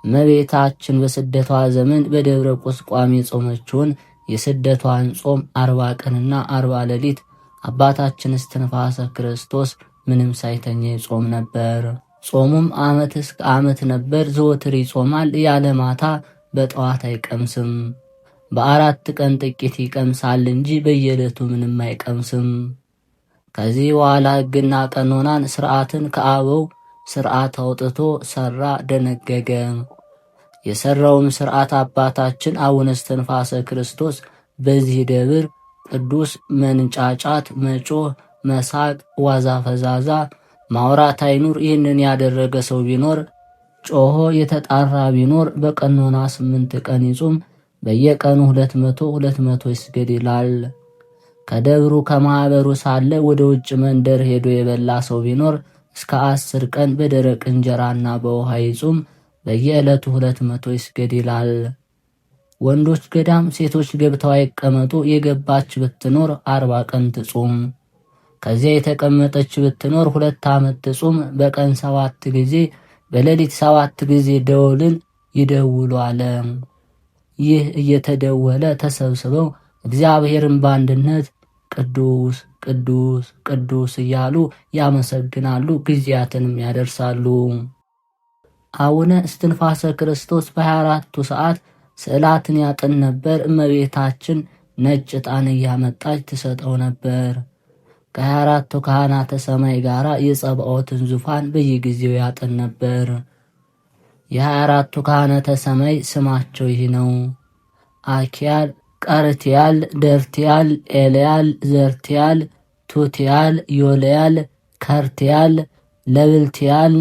እመቤታችን በስደቷ ዘመን በደብረ ቁስቋም የጾመችውን የስደቷን ጾም 40 ቀንና 40 ሌሊት አባታችን እስትንፋሰ ክርስቶስ ምንም ሳይተኛ ይጾም ነበር። ጾሙም ዓመት እስከ ዓመት ነበር። ዘወትር ይጾማል፣ ያለ ማታ በጠዋት አይቀምስም። በ4 ቀን ጥቂት ይቀምሳል እንጂ በየዕለቱ ምንም አይቀምስም። ከዚህ በኋላ ሕግና ቀኖናን ሥርዓትን ከአበው ሥርዓት አውጥቶ ሠራ፣ ደነገገ። የሠራውም ሥርዓት አባታችን አቡነ እስትንፋሰ ክርስቶስ በዚህ ደብር ቅዱስ መንጫጫት፣ መጮህ፣ መሳቅ፣ ዋዛ ፈዛዛ፣ ማውራት አይኑር። ይህንን ያደረገ ሰው ቢኖር ጮሆ የተጣራ ቢኖር በቀኖና 8 ቀን ይጹም፣ በየቀኑ 200 ይስገድ ይላል። ከደብሩ ከማኅበሩ ሳለ ወደ ውጭ መንደር ሄዶ የበላ ሰው ቢኖር እስከ 10 ቀን በደረቅ እንጀራና በውሃ ይጹም፣ በየዕለቱ 200 ይስገድ ይላል። ወንዶች ገዳም ሴቶች ገብተው አይቀመጡ። የገባች ብትኖር 40 ቀን ትጹም። ከዚያ የተቀመጠች ብትኖር 2 ዓመት ትጹም። በቀን 7 ጊዜ በሌሊት 7 ጊዜ ደወልን ይደውሉ አለ። ይህ እየተደወለ ተሰብስበው እግዚአብሔርን በአንድነት ቅዱስ ቅዱስ ቅዱስ እያሉ ያመሰግናሉ፣ ጊዜያትንም ያደርሳሉ። አቡነ እስትንፋሰ ክርስቶስ በ24ቱ ሰዓት ስዕላትን ያጥን ነበር። እመቤታችን ነጭ ዕጣን እያመጣች ትሰጠው ነበር። ከ24ቱ ካህናተ ሰማይ ጋር የጸባዖትን ዙፋን በየጊዜው ያጥን ነበር። የ24ቱ ካህናተ ሰማይ ስማቸው ይህ ነው፦ አኪያል፣ ቀርትያል፣ ደርትያል፣ ኤልያል፣ ዘርትያል፣ ቱትያል፣ ዮልያል፣ ከርትያል፣ ለብልትያል፣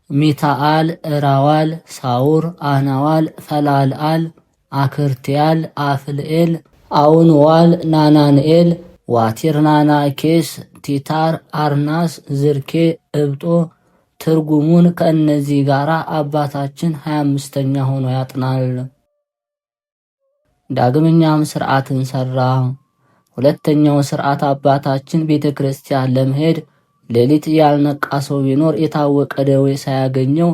ሚታአል፣ ራዋል፣ ሳውር፣ አናዋል፣ ፈላልአል፣ አክርትያል፣ አፍልኤል፣ አውንዋል፣ ናናንኤል፣ ዋቲር፣ ናናኬስ፣ ቲታር፣ አርናስ፣ ዝርኬ፣ እብጦ። ትርጉሙን ከእነዚህ ጋር አባታችን 25ኛ ሆኖ ያጥናል። ዳግመኛም ሥርዓትን ሠራ። ሁለተኛው ሥርዓት አባታችን ቤተ ክርስቲያን ለመሄድ ሌሊት ያልነቃ ሰው ቢኖር የታወቀ ደዌ ሳያገኘው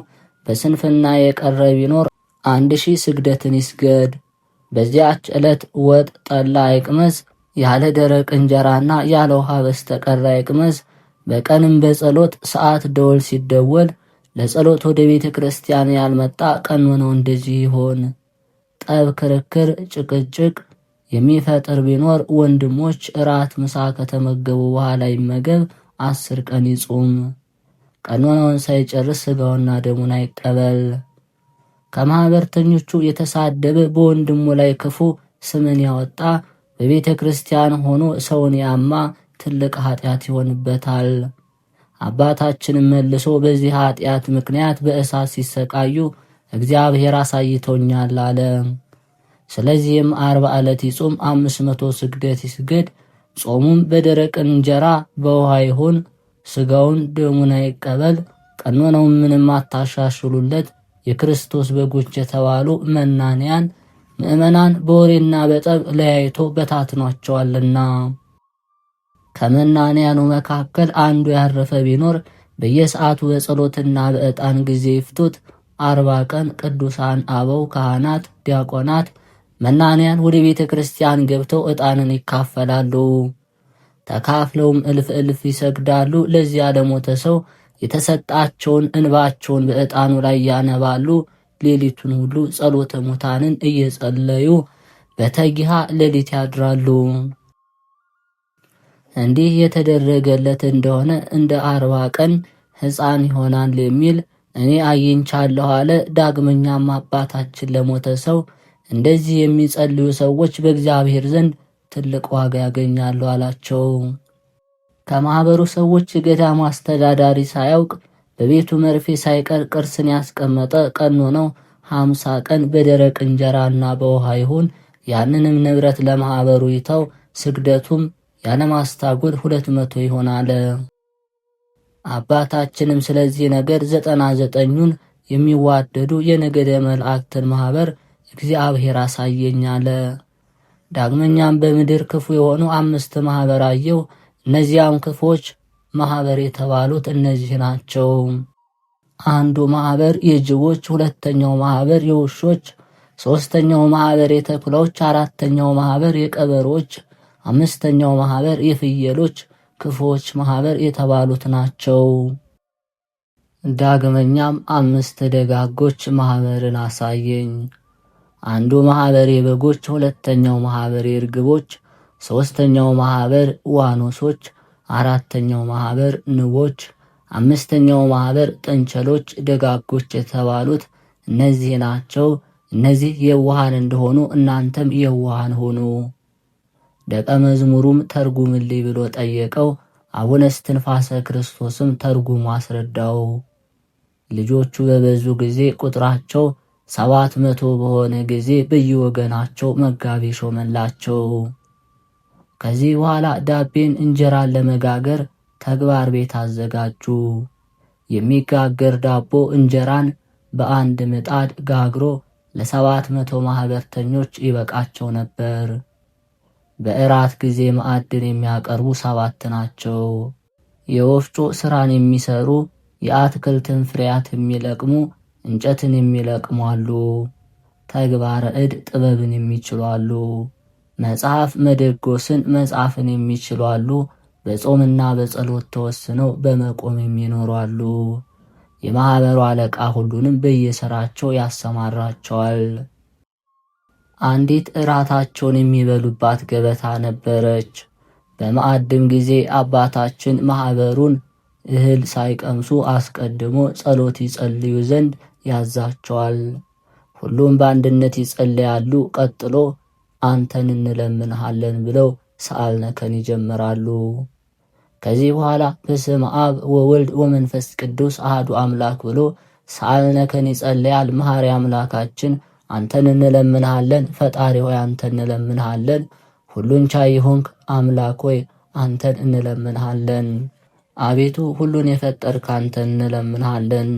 በስንፍና የቀረ ቢኖር 1000 ስግደትን ይስገድ። በዚያች ዕለት ወጥ ጠላ አይቅመስ፣ ያለ ደረቅ እንጀራና ያለ ውሃ በስተቀር አይቅመስ። በቀንም በጸሎት ሰዓት ደወል ሲደወል ለጸሎት ወደ ቤተ ክርስቲያን ያልመጣ ቀኖናው እንደዚህ ይሆን። ጠብ፣ ክርክር፣ ጭቅጭቅ የሚፈጥር ቢኖር ወንድሞች እራት ምሳ ከተመገቡ በኋላ ይመገብ፣ 10 ቀን ይጹም። ቀኖናውን ሳይጨርስ ሥጋውና ደሙን አይቀበል። ከማኅበርተኞቹ የተሳደበ በወንድሙ ላይ ክፉ ስምን ያወጣ በቤተ ክርስቲያን ሆኖ ሰውን ያማ ትልቅ ኃጢአት ይሆንበታል። አባታችንም መልሶ በዚህ ኃጢአት ምክንያት በእሳት ሲሰቃዩ እግዚአብሔር አሳይቶኛል አለ። ስለዚህም 40 ዕለት ይጹም፣ 500 ስግደት ይስገድ። ጾሙም በደረቅ እንጀራ በውሃ ይሁን። ሥጋውን ደሙን አይቀበል። ቀኖናውን ምንም አታሻሽሉለት። የክርስቶስ በጎች የተባሉ መናንያን ምእመናን በወሬና በጠብ ለያይቶ በታትኗቸዋልና። ከመናንያኑ መካከል አንዱ ያረፈ ቢኖር በየሰዓቱ በጸሎትና በዕጣን ጊዜ ይፍቱት። 40 ቀን ቅዱሳን አበው ካህናት፣ ዲያቆናት፣ መናንያን ወደ ቤተ ክርስቲያን ገብተው ዕጣንን ይካፈላሉ። ተካፍለውም እልፍ እልፍ ይሰግዳሉ። ለዚያ ለሞተ ሰው የተሰጣቸውን እንባቸውን በዕጣኑ ላይ ያነባሉ። ሌሊቱን ሁሉ ጸሎተ ሙታንን እየጸለዩ በተጊሃ ሌሊት ያድራሉ። እንዲህ የተደረገለት እንደሆነ እንደ 40 ቀን ሕፃን ይሆናል የሚል እኔ አግኝቻለሁ አለ። ዳግመኛም አባታችን ለሞተ ሰው እንደዚህ የሚጸልዩ ሰዎች በእግዚአብሔር ዘንድ ትልቅ ዋጋ ያገኛሉ አላቸው። ከማኅበሩ ሰዎች የገዳሙ አስተዳዳሪ ሳያውቅ በቤቱ መርፌ ሳይቀር ቅርስን ያስቀመጠ ቀኖናው 50 ቀን በደረቅ እንጀራና በውሃ ይሁን። ያንንም ንብረት ለማኅበሩ ይተው። ስግደቱም ያለማስታጎል 200 ይሆናል። አባታችንም ስለዚህ ነገር 99ኙን የሚዋደዱ የነገደ መላእክትን ማኅበር እግዚአብሔር አሳየኝ አለ። ዳግመኛም በምድር ክፉ የሆኑ 5 ማኅበር አየሁ። እነዚያም ክፉዎች ማኅበር የተባሉት እነዚህ ናቸው። አንዱ ማኅበር የጅቦች፣ ሁለተኛው ማኅበር የውሾች፣ ሦስተኛው ማኅበር የተኩላዎች፣ አራተኛው ማኅበር የቀበሮች፣ 5ኛው ማኅበር የፍየሎች ክፉዎች ማኅበር የተባሉት ናቸው። ዳግመኛም 5 ደጋጎች ማኅበርን አሳየኝ። አንዱ ማኅበር የበጎች፣ ሁለተኛው ማኅበር የርግቦች፣ ሦስተኛው ማኅበር ዋኖሶች፣ አራተኛው ማኅበር ንቦች፣ 5ኛው ማኅበር ጥንቸሎች። ደጋጎች የተባሉት እነዚህ ናቸው። እነዚህ የዋሃን እንደሆኑ እናንተም የዋሃን ሆኑ። ደቀ መዝሙሩም ተርጉምልኝ ብሎ ጠየቀው። አቡነ እስትንፋሰ ክርስቶስም ተርጉሙ አስረዳው። ልጆቹ በበዙ ጊዜ ቁጥራቸው 700 በሆነ ጊዜ በየወገናቸው መጋቢ ሾመላቸው። ከዚህ በኋላ ዳቤን እንጀራን ለመጋገር ተግባር ቤት አዘጋጁ። የሚጋገር ዳቦ እንጀራን በአንድ ምጣድ ጋግሮ ለ700 ማኅበርተኞች ይበቃቸው ነበር። በእራት ጊዜ ማዕድን የሚያቀርቡ 7 ናቸው። የወፍጮ ሥራን የሚሰሩ፣ የአትክልትን ፍሬያት የሚለቅሙ፣ እንጨትን የሚለቅሙ አሉ። ተግባረ ዕድ ጥበብን የሚችሉ አሉ። መጽሐፍ መደጎስን መጽሐፍን የሚችሉ አሉ። በጾምና በጸሎት ተወስነው በመቆም የሚኖሩ አሉ። የማኅበሩ አለቃ ሁሉንም በየሥራቸው ያሰማራቸዋል። አንዲት እራታቸውን የሚበሉባት ገበታ ነበረች። በማዕድም ጊዜ አባታችን ማኅበሩን እህል ሳይቀምሱ አስቀድሞ ጸሎት ይጸልዩ ዘንድ ያዛቸዋል። ሁሉም በአንድነት ይጸልያሉ። ቀጥሎ አንተን እንለምንሃለን ብለው ሰአልነከን ይጀምራሉ። ከዚህ በኋላ በስመ አብ ወወልድ ወመንፈስ ቅዱስ አህዱ አምላክ ብሎ ሰአልነከን ይጸልያል። መሐሪ አምላካችን አንተን እንለምንሃለን፣ ፈጣሪ ሆይ አንተን እንለምንሃለን፣ ሁሉን ቻይ ሆንክ አምላክ ሆይ አንተን እንለምንሃለን። አቤቱ ሁሉን የፈጠርክ አንተን እንለምንሃለን፣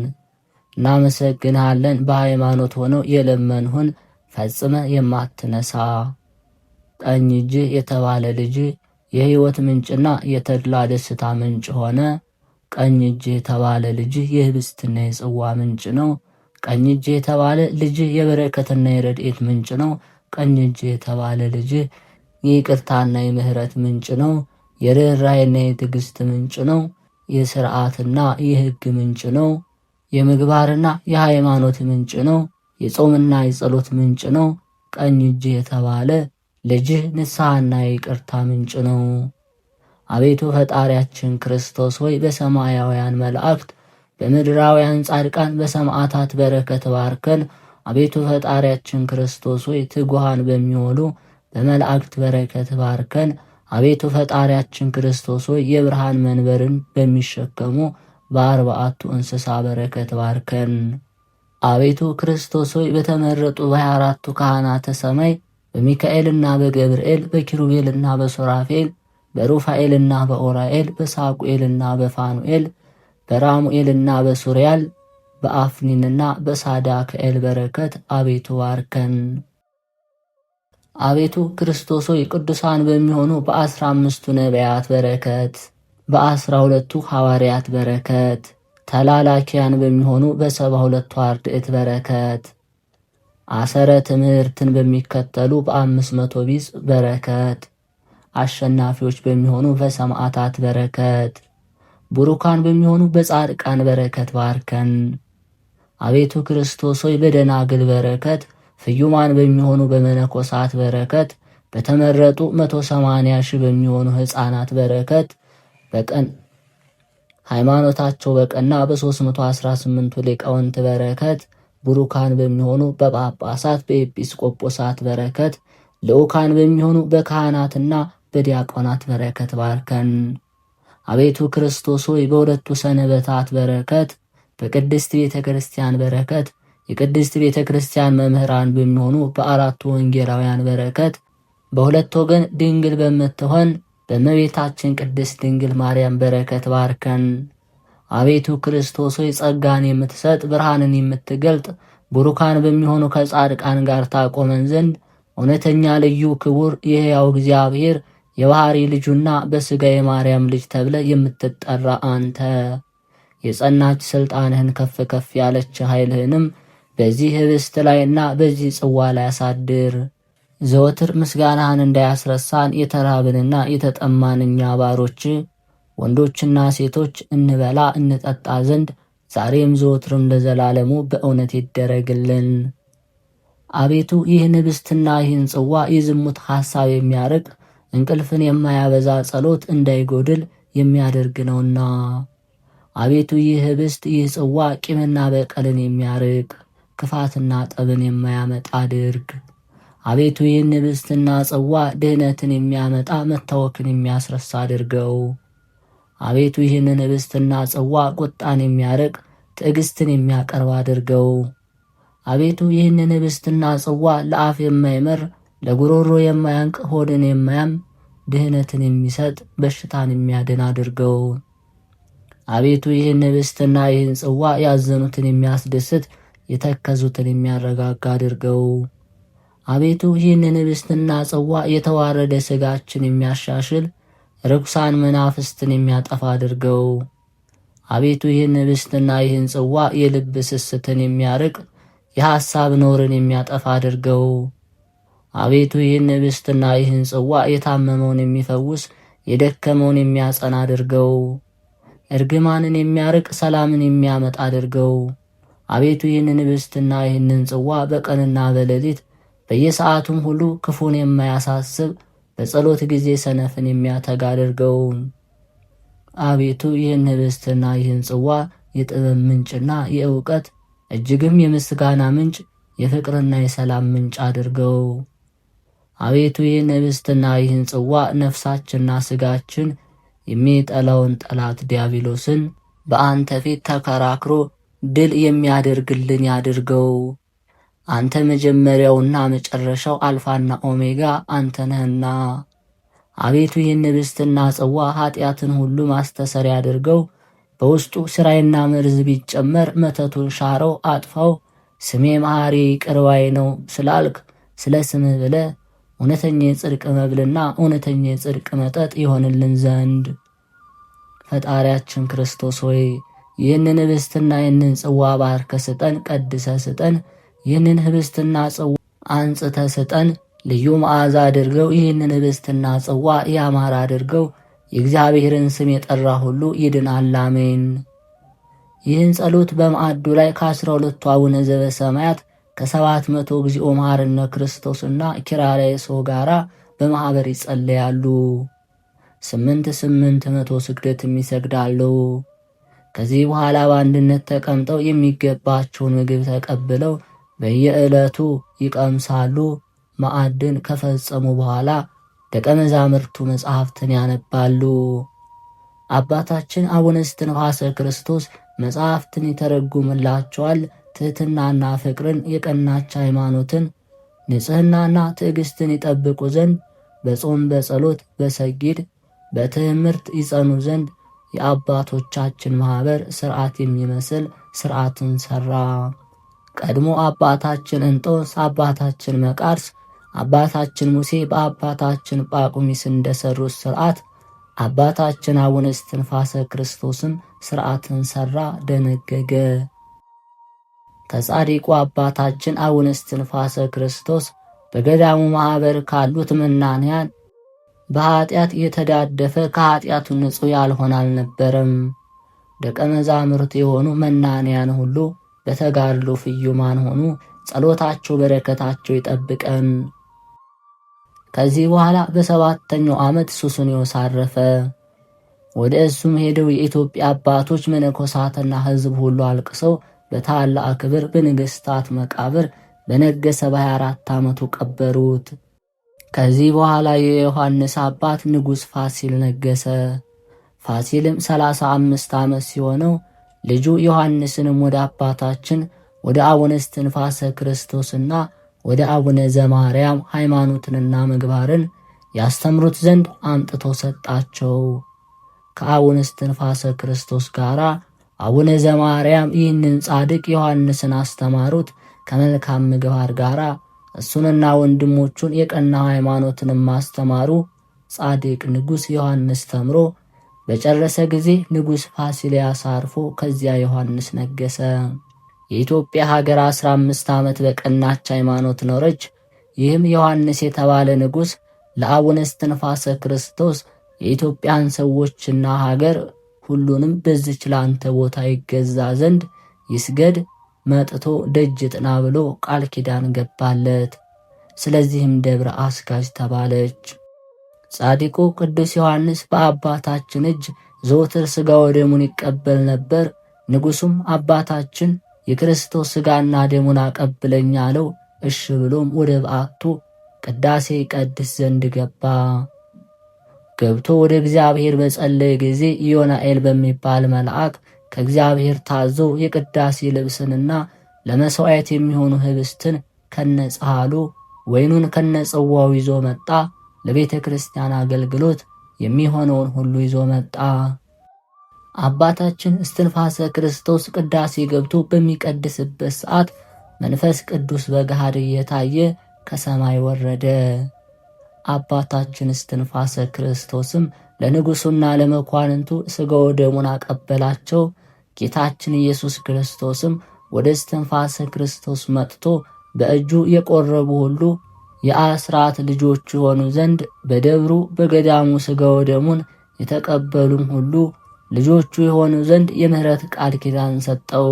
እናመሰግንሃለን። በሃይማኖት ሆነው የለመንሁን ፈጽመ የማትነሳ ቀኝ እጅህ የተባለ ልጅ የሕይወት ምንጭና የተድላ ደስታ ምንጭ ሆነ። ቀኝ እጅህ የተባለ ልጅ የህብስትና የጽዋ ምንጭ ነው። ቀኝ እጅህ የተባለ ልጅ የበረከትና የረድኤት ምንጭ ነው። ቀኝ እጅህ የተባለ ልጅ የይቅርታና የምህረት ምንጭ ነው። የርኅራኄና የትዕግስት ምንጭ ነው። የሥርዓትና የሕግ ምንጭ ነው። የምግባርና የሃይማኖት ምንጭ ነው። የጾምና የጸሎት ምንጭ ነው። ቀኝ እጅህ የተባለ ልጅህ ንስሐና የይቅርታ ምንጭ ነው። አቤቱ ፈጣሪያችን ክርስቶስ ሆይ በሰማያውያን መላእክት በምድራውያን ጻድቃን በሰማዕታት በረከት ባርከን። አቤቱ ፈጣሪያችን ክርስቶስ ሆይ ትጉሃን በሚሆኑ በመላእክት በረከት ባርከን። አቤቱ ፈጣሪያችን ክርስቶስ ሆይ የብርሃን መንበርን በሚሸከሙ በአርባዕቱ እንስሳ በረከት ባርከን። አቤቱ ክርስቶስ ሆይ በተመረጡ በ24ቱ ካህናተ ሰማይ በሚካኤልና በገብርኤል በኪሩቤልና በሱራፌል በሩፋኤልና በኦራኤል በሳቁኤልና በፋኑኤል በራሙኤልና በሱሪያል በአፍኒንና በሳዳክኤል በረከት አቤቱ ባርከን። አቤቱ ክርስቶስ ሆይ ቅዱሳን በሚሆኑ በ15ቱ ነቢያት በረከት በ12ቱ ሐዋርያት በረከት ተላላኪያን በሚሆኑ በ72ቱ አርድእት በረከት አሰረ ትምህርትን በሚከተሉ በ500 ቢጽ በረከት አሸናፊዎች በሚሆኑ በሰማዕታት በረከት ቡሩካን በሚሆኑ በጻድቃን በረከት ባርከን። አቤቱ ክርስቶስ ሆይ በደናግል በረከት ፍዩማን በሚሆኑ በመነኮሳት በረከት በተመረጡ 180 ሺህ በሚሆኑ ሕፃናት በረከት በቀን ሃይማኖታቸው በቀና በ318ቱ ሊቃውንት በረከት ቡሩካን በሚሆኑ በጳጳሳት በኤጲስቆጶሳት በረከት ልዑካን በሚሆኑ በካህናትና በዲያቆናት በረከት ባርከን። አቤቱ ክርስቶስ ሆይ በሁለቱ ሰንበታት በረከት በቅድስት ቤተ ክርስቲያን በረከት የቅድስት ቤተ ክርስቲያን መምህራን በሚሆኑ በአራቱ ወንጌላውያን በረከት በሁለት ወገን ድንግል በምትሆን በእመቤታችን ቅድስት ድንግል ማርያም በረከት ባርከን። አቤቱ ክርስቶስ ሆይ ጸጋን የምትሰጥ ብርሃንን የምትገልጥ ቡሩካን በሚሆኑ ከጻድቃን ጋር ታቆመን ዘንድ እውነተኛ ልዩ ክቡር የሕያው እግዚአብሔር የባሕሪ ልጁና በሥጋ የማርያም ልጅ ተብለ የምትጠራ አንተ የጸናች ሥልጣንህን ከፍ ከፍ ያለች ኃይልህንም በዚህ ህብስት ላይና በዚህ ጽዋ ላይ አሳድር። ዘወትር ምስጋናህን እንዳያስረሳን የተራብንና የተጠማን እኛ ባሮች ወንዶችና ሴቶች እንበላ እንጠጣ ዘንድ ዛሬም ዘወትርም ለዘላለሙ በእውነት ይደረግልን። አቤቱ ይህን ህብስትና ይህን ጽዋ የዝሙት ሐሳብ የሚያርቅ እንቅልፍን የማያበዛ ጸሎት እንዳይጎድል የሚያደርግ ነውና፣ አቤቱ ይህ ህብስት ይህ ጽዋ ቂምና በቀልን የሚያርቅ ክፋትና ጠብን የማያመጣ አድርግ። አቤቱ ይህን ህብስትና ጽዋ ድህነትን የሚያመጣ መታወክን የሚያስረሳ አድርገው። አቤቱ ይህንን ህብስትና ጽዋ ቁጣን የሚያርቅ ትዕግስትን የሚያቀርብ አድርገው። አቤቱ ይህንን ህብስትና ጽዋ ለአፍ የማይመር ለጉሮሮ የማያንቅ ሆድን የማያም ድህነትን የሚሰጥ በሽታን የሚያድን አድርገው። አቤቱ ይህን ህብስትና ይህን ጽዋ ያዘኑትን የሚያስደስት የተከዙትን የሚያረጋጋ አድርገው። አቤቱ ይህንን ህብስትና ጽዋ የተዋረደ ሥጋችን የሚያሻሽል ርኩሳን መናፍስትን የሚያጠፋ አድርገው። አቤቱ ይህን ህብስትና ይህን ጽዋ የልብ ስስትን የሚያርቅ የሐሳብ ኖርን የሚያጠፋ አድርገው። አቤቱ ይህን ህብስትና ይህን ጽዋ የታመመውን የሚፈውስ የደከመውን የሚያጸና አድርገው። እርግማንን የሚያርቅ ሰላምን የሚያመጣ አድርገው። አቤቱ ይህንን ህብስትና ይህንን ጽዋ በቀንና በሌሊት በየሰዓቱም ሁሉ ክፉን የማያሳስብ በጸሎት ጊዜ ሰነፍን የሚያተጋ አድርገው። አቤቱ ይህን ህብስትና ይህን ጽዋ የጥበብ ምንጭና የእውቀት እጅግም የምስጋና ምንጭ የፍቅርና የሰላም ምንጭ አድርገው። አቤቱ ይህን ህብስትና ይህን ጽዋ ነፍሳችንና ስጋችን የሚጠላውን ጠላት ዲያብሎስን በአንተ ፊት ተከራክሮ ድል የሚያደርግልን ያድርገው። አንተ መጀመሪያውና መጨረሻው አልፋና ኦሜጋ አንተ ነህና። አቤቱ ይህን ህብስትና ጽዋ ኃጢአትን ሁሉ ማስተሰሪያ አድርገው። በውስጡ ስራይና መርዝ ቢጨመር መተቱን ሻረው አጥፋው። ስሜ መሐሪ ይቅር ባይ ነው ስላልክ ስለ ስምህ ብለህ እውነተኛ የጽድቅ መብልና እውነተኛ የጽድቅ መጠጥ ይሆንልን ዘንድ ፈጣሪያችን ክርስቶስ ሆይ ይህንን ህብስትና ይህንን ጽዋ ባርከ ስጠን፣ ቀድሰ ስጠን። ይህንን ህብስትና ጽዋ አንጽተ ስጠን፣ ልዩ መዓዛ አድርገው። ይህንን ህብስትና ጽዋ ያማረ አድርገው። የእግዚአብሔርን ስም የጠራ ሁሉ ይድናል። አሜን። ይህን ጸሎት በማዕዱ ላይ ከ12ቱ አቡነ ዘበሰማያት ከ700 እግዚኦ መሐረነ ክርስቶስና ኪርያላይሶ ጋራ በማኅበር ይጸለያሉ። 800 ስግደትም ይሰግዳሉ። ከዚህ በኋላ በአንድነት ተቀምጠው የሚገባቸውን ምግብ ተቀብለው በየዕለቱ ይቀምሳሉ። ማዕድን ከፈጸሙ በኋላ ደቀ መዛሙርቱ መጽሐፍትን ያነባሉ። አባታችን አቡነ እስትንፋሰ ክርስቶስ መጽሐፍትን ይተረጉምላቸዋል። ትሕትናና ፍቅርን፣ የቀናች ሃይማኖትን፣ ንጽሕናና ትዕግስትን ይጠብቁ ዘንድ በጾም በጸሎት በሰጊድ በትምህርት ይጸኑ ዘንድ የአባቶቻችን ማኅበር ሥርዓት የሚመስል ሥርዓትን ሠራ። ቀድሞ አባታችን እንጦስ፣ አባታችን መቃርስ፣ አባታችን ሙሴ በአባታችን ጳቁሚስ እንደሰሩት ሥርዓት አባታችን አቡነ እስትንፋሰ ክርስቶስም ሥርዓትን ሠራ፣ ደነገገ። ከጻድቁ አባታችን አቡነ እስትንፋሰ ክርስቶስ በገዳሙ ማኅበር ካሉት መናንያን በኀጢአት የተዳደፈ ከኀጢአቱ ንጹሕ ያልሆነ አልነበረም። ደቀ መዛሙርት የሆኑ መናንያን ሁሉ በተጋድሎ ፍዩማን ሆኑ። ጸሎታቸው በረከታቸው ይጠብቀን። ከዚህ በኋላ በ7ኛው ዓመት ሱስንዮስ አረፈ። ወደ እሱም ሄደው የኢትዮጵያ አባቶች መነኮሳትና ሕዝብ ሁሉ አልቅሰው በታላቅ ክብር በንግሥታት መቃብር በነገሰ በ24 ዓመቱ ቀበሩት። ከዚህ በኋላ የዮሐንስ አባት ንጉሥ ፋሲል ነገሰ። ፋሲልም 35 ዓመት ሲሆነው ልጁ ዮሐንስንም ወደ አባታችን ወደ አቡነ እስትንፋሰ ክርስቶስና ወደ አቡነ ዘማርያም ሃይማኖትንና ምግባርን ያስተምሩት ዘንድ አምጥቶ ሰጣቸው። ከአቡነ እስትንፋሰ ክርስቶስ ጋር አቡነ ዘማርያም ይህንን ጻድቅ ዮሐንስን አስተማሩት። ከመልካም ምግባር ጋር እሱንና ወንድሞቹን የቀና ሃይማኖትንም ማስተማሩ። ጻድቅ ንጉሥ ዮሐንስ ተምሮ በጨረሰ ጊዜ ንጉሥ ፋሲልያስ አርፎ ከዚያ ዮሐንስ ነገሰ። የኢትዮጵያ ሀገር 15 ዓመት በቀናች ሃይማኖት ኖረች። ይህም ዮሐንስ የተባለ ንጉሥ ለአቡነ እስትንፋሰ ክርስቶስ የኢትዮጵያን ሰዎችና ሀገር ሁሉንም በዚች ላንተ ቦታ ይገዛ ዘንድ ይስገድ፣ መጥቶ ደጅ ጥና ብሎ ቃል ኪዳን ገባለት። ስለዚህም ደብረ አስጋጅ ተባለች። ጻድቁ ቅዱስ ዮሐንስ በአባታችን እጅ ዘወትር ሥጋ ወደሙን ይቀበል ነበር። ንጉሡም አባታችን የክርስቶስ ሥጋና ደሙን አቀብለኝ አለው። እሺ ብሎም ወደ በዓቱ ቅዳሴ ይቀድስ ዘንድ ገባ። ገብቶ ወደ እግዚአብሔር በጸለየ ጊዜ ዮናኤል በሚባል መልአክ ከእግዚአብሔር ታዞ የቅዳሴ ልብስንና ለመሥዋዕት የሚሆኑ ህብስትን ከነጻሉ ወይኑን ከነጽዋው ይዞ መጣ። ለቤተ ክርስቲያን አገልግሎት የሚሆነውን ሁሉ ይዞ መጣ። አባታችን እስትንፋሰ ክርስቶስ ቅዳሴ ገብቶ በሚቀድስበት ሰዓት መንፈስ ቅዱስ በገሃድ እየታየ ከሰማይ ወረደ። አባታችን እስትንፋሰ ክርስቶስም ለንጉሡና ለመኳንንቱ ሥጋ ወደሙን አቀበላቸው። ጌታችን ኢየሱስ ክርስቶስም ወደ እስትንፋሰ ክርስቶስ መጥቶ በእጁ የቆረቡ ሁሉ የአስራት ልጆች የሆኑ ዘንድ በደብሩ በገዳሙ ሥጋ ወደሙን የተቀበሉም ሁሉ ልጆቹ የሆኑ ዘንድ የምሕረት ቃል ኪዳን ሰጠው።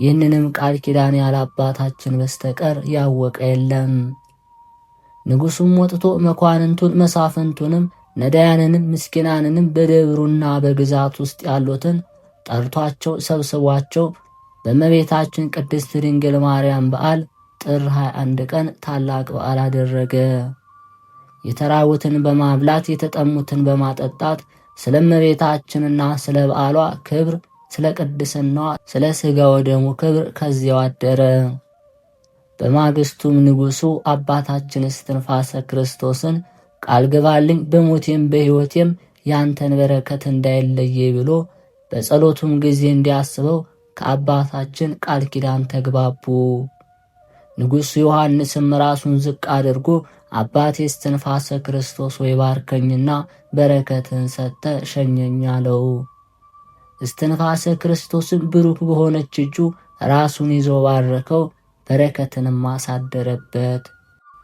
ይህንንም ቃል ኪዳን ያለ አባታችን በስተቀር ያወቀ የለም። ንጉሡም ወጥቶ መኳንንቱን መሳፍንቱንም ነዳያንንም ምስኪናንንም በደብሩና በግዛት ውስጥ ያሉትን ጠርቷቸው ሰብስቧቸው በእመቤታችን ቅድስት ድንግል ማርያም በዓል ጥር 21 ቀን ታላቅ በዓል አደረገ። የተራቡትን በማብላት የተጠሙትን በማጠጣት ስለ እመቤታችንና ስለ በዓሏ ክብር፣ ስለ ቅድስናዋ፣ ስለ ሥጋ ወደሙ ክብር ከዚያው አደረ። በማግስቱም ንጉሡ አባታችን እስትንፋሰ ክርስቶስን ቃል ግባልኝ በሞቴም በሕይወቴም ያንተን በረከት እንዳይለየ ብሎ በጸሎቱም ጊዜ እንዲያስበው ከአባታችን ቃል ኪዳን ተግባቡ። ንጉሡ ዮሐንስም ራሱን ዝቅ አድርጎ አባቴ እስትንፋሰ ክርስቶስ ወይ ባርከኝና በረከትን ሰጠ ሸኘኝ አለው። እስትንፋሰ ክርስቶስም ብሩክ በሆነች እጁ ራሱን ይዞ ባረከው፣ በረከትንም አሳደረበት።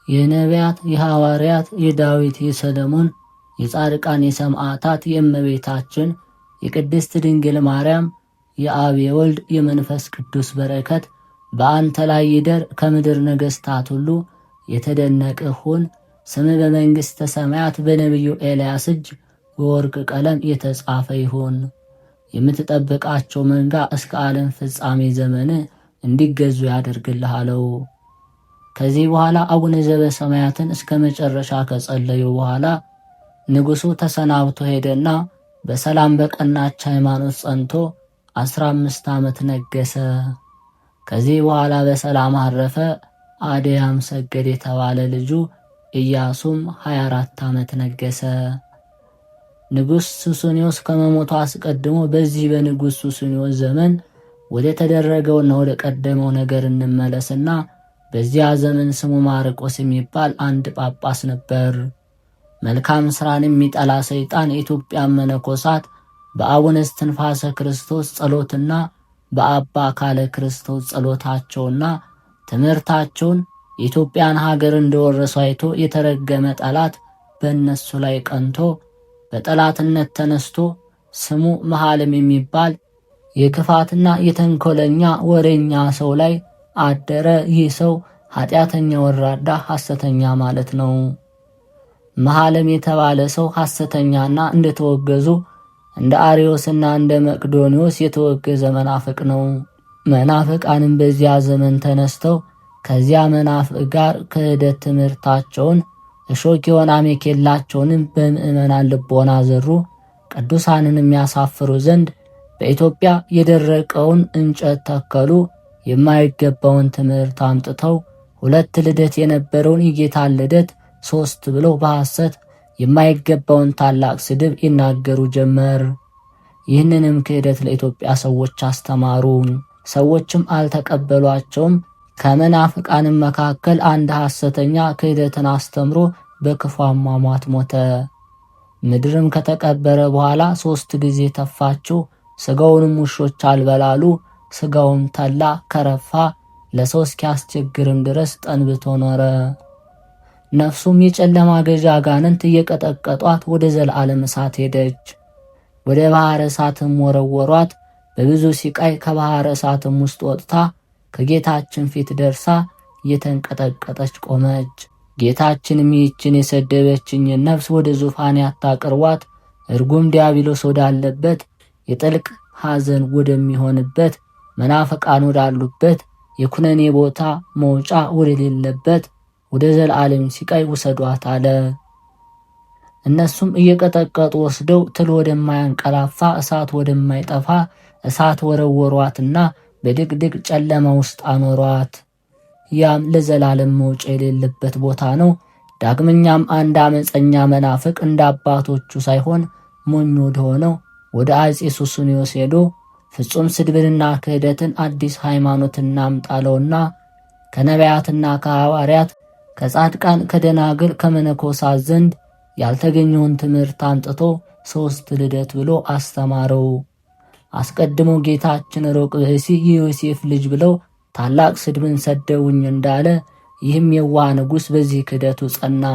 የነቢያት፣ የሐዋርያት፣ የዳዊት፣ የሰለሞን፣ የጻድቃን፣ የሰማዕታት፣ የእመቤታችን የቅድስት ድንግል ማርያም የአብ የወልድ የመንፈስ ቅዱስ በረከት በአንተ ላይ ይደር። ከምድር ነገሥታት ሁሉ የተደነቀ ሁን። ስምህ በመንግሥተ ሰማያት በነቢዩ ኤልያስ እጅ በወርቅ ቀለም የተጻፈ ይሁን። የምትጠብቃቸው መንጋ እስከ ዓለም ፍጻሜ ዘመን እንዲገዙ ያደርግልህ አለው። ከዚህ በኋላ አቡነ ዘበሰማያትን እስከ መጨረሻ ከጸለዩ በኋላ ንጉሡ ተሰናብቶ ሄደና በሰላም በቀናች ሃይማኖት ጸንቶ 15 ዓመት ነገሰ። ከዚህ በኋላ በሰላም አረፈ። አድያም ሰገድ የተባለ ልጁ ኢያሱም 24 ዓመት ነገሰ። ንጉሥ ሱስንዮስ ከመሞቱ አስቀድሞ በዚህ በንጉሥ ሱስንዮስ ዘመን ወደ ተደረገውና ወደ ቀደመው ነገር እንመለስና በዚያ ዘመን ስሙ ማርቆስ የሚባል አንድ ጳጳስ ነበር። መልካም ሥራን የሚጠላ ሰይጣን የኢትዮጵያን መነኮሳት በአቡነ እስትንፋሰ ክርስቶስ ጸሎትና በአባ አካለ ክርስቶስ ጸሎታቸውና ትምህርታቸውን የኢትዮጵያን ሀገር እንደወረሱ አይቶ የተረገመ ጠላት በእነሱ ላይ ቀንቶ በጠላትነት ተነስቶ ስሙ መሃልም የሚባል የክፋትና የተንኮለኛ ወሬኛ ሰው ላይ አደረ። ይህ ሰው ኃጢአተኛ፣ ወራዳ፣ ሐሰተኛ ማለት ነው። መሃልም የተባለ ሰው ሐሰተኛና እንደተወገዙ እንደ አርዮስና እንደ መቅዶኒዎስ የተወገዘ መናፍቅ ነው። መናፍቃንም በዚያ ዘመን ተነስተው ከዚያ መናፍቅ ጋር ክህደት ትምህርታቸውን እሾክ የሆነ አሜኬላቸውንም በምእመናን ልቦና ዘሩ። ቅዱሳንን የሚያሳፍሩ ዘንድ በኢትዮጵያ የደረቀውን እንጨት ተከሉ። የማይገባውን ትምህርት አምጥተው 2 ልደት የነበረውን የጌታን ልደት 3 ብለው በሐሰት የማይገባውን ታላቅ ስድብ ይናገሩ ጀመር። ይህንንም ክህደት ለኢትዮጵያ ሰዎች አስተማሩ። ሰዎችም አልተቀበሏቸውም። ከመናፍቃንም መካከል አንድ ሐሰተኛ ክህደትን አስተምሮ በክፉ አሟሟት ሞተ። ምድርም ከተቀበረ በኋላ 3 ጊዜ ተፋችው። ሥጋውንም ውሾች አልበላሉ። ሥጋውም ተላ ከረፋ፣ ለሰው እስኪያስቸግርም ድረስ ጠንብቶ ኖረ። ነፍሱም የጨለማ ገዥ አጋንንት እየቀጠቀጧት ወደ ዘለዓለም እሳት ሄደች። ወደ ባሕረ እሳትም ወረወሯት። በብዙ ሲቃይ ከባሕረ እሳትም ውስጥ ወጥታ ከጌታችን ፊት ደርሳ እየተንቀጠቀጠች ቆመች። ጌታችንም ይህችን የሰደበችኝን ነፍስ ወደ ዙፋን ያታቅርቧት፣ እርጉም ዲያብሎስ ወዳለበት የጥልቅ ሐዘን ወደሚሆንበት መናፍቃን ወዳሉበት የኩነኔ ቦታ መውጫ ወደሌለበት ወደ ዘለዓለም ሲቃይ ውሰዷት አለ። እነሱም እየቀጠቀጡ ወስደው ትል ወደማያንቀላፋ እሳት ወደማይጠፋ እሳት ወረወሯትና በድቅድቅ ጨለማ ውስጥ አኖሯት። ያም ለዘላለም መውጫ የሌለበት ቦታ ነው። ዳግመኛም አንድ አመፀኛ መናፍቅ እንደ አባቶቹ ሳይሆን ሞኝ ወደሆነው ወደ አጼ ሱስንዮስ ሄዶ ፍጹም ስድብንና ክህደትን አዲስ ሃይማኖት እናምጣለውና ከነቢያትና ከሐዋርያት ከጻድቃን ከደናግል ከመነኮሳት ዘንድ ያልተገኘውን ትምህርት አምጥቶ 3 ልደት ብሎ አስተማረው። አስቀድሞ ጌታችን ሩቅ ብእሲ የዮሴፍ ልጅ ብለው ታላቅ ስድብን ሰደውኝ እንዳለ ይህም የዋህ ንጉሥ በዚህ ክህደቱ ጸና።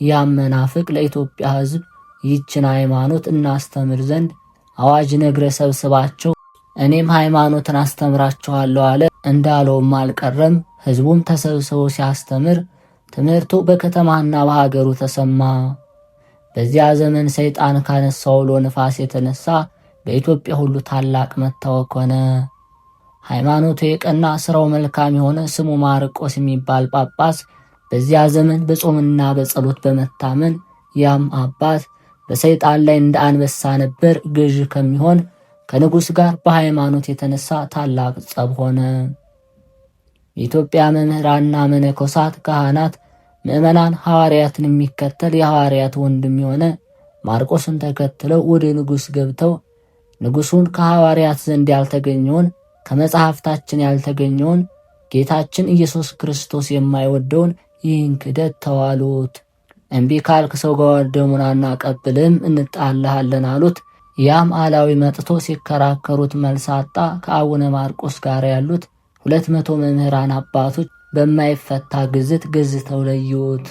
ያም መናፍቅ ለኢትዮጵያ ሕዝብ ይህችን ሃይማኖት እናስተምር ዘንድ አዋጅ ነግረ ሰብስባቸው እኔም ሃይማኖትን አስተምራችኋለሁ አለ። እንዳለውም አልቀረም። ሕዝቡም ተሰብስቦ ሲያስተምር ትምህርቱ በከተማና በሀገሩ ተሰማ። በዚያ ዘመን ሰይጣን ካነሳው አውሎ ነፋስ የተነሳ በኢትዮጵያ ሁሉ ታላቅ መታወክ ሆነ። ሃይማኖቱ የቀና ስራው መልካም የሆነ ስሙ ማርቆስ የሚባል ጳጳስ በዚያ ዘመን በጾምና በጸሎት በመታመን ያም አባት በሰይጣን ላይ እንደ አንበሳ ነበር። ገዥ ከሚሆን ከንጉሥ ጋር በሃይማኖት የተነሳ ታላቅ ጸብ ሆነ። የኢትዮጵያ መምህራንና መነኮሳት፣ ካህናት፣ ምዕመናን ሐዋርያትን የሚከተል የሐዋርያት ወንድም የሆነ ማርቆስን ተከትለው ወደ ንጉሥ ገብተው ንጉሡን ከሐዋርያት ዘንድ ያልተገኘውን ከመጽሐፍታችን ያልተገኘውን ጌታችን ኢየሱስ ክርስቶስ የማይወደውን ይህን ክደት ተዋሉት። እምቢ ካልክ ሰው ጋር ደሙን አናቀብልም እንጣልሃለን አሉት። ያም አላዊ መጥቶ ሲከራከሩት መልስ አጣ። ከአቡነ ማርቆስ ጋር ያሉት 200 መምህራን አባቶች በማይፈታ ግዝት ገዝተው ለዩት።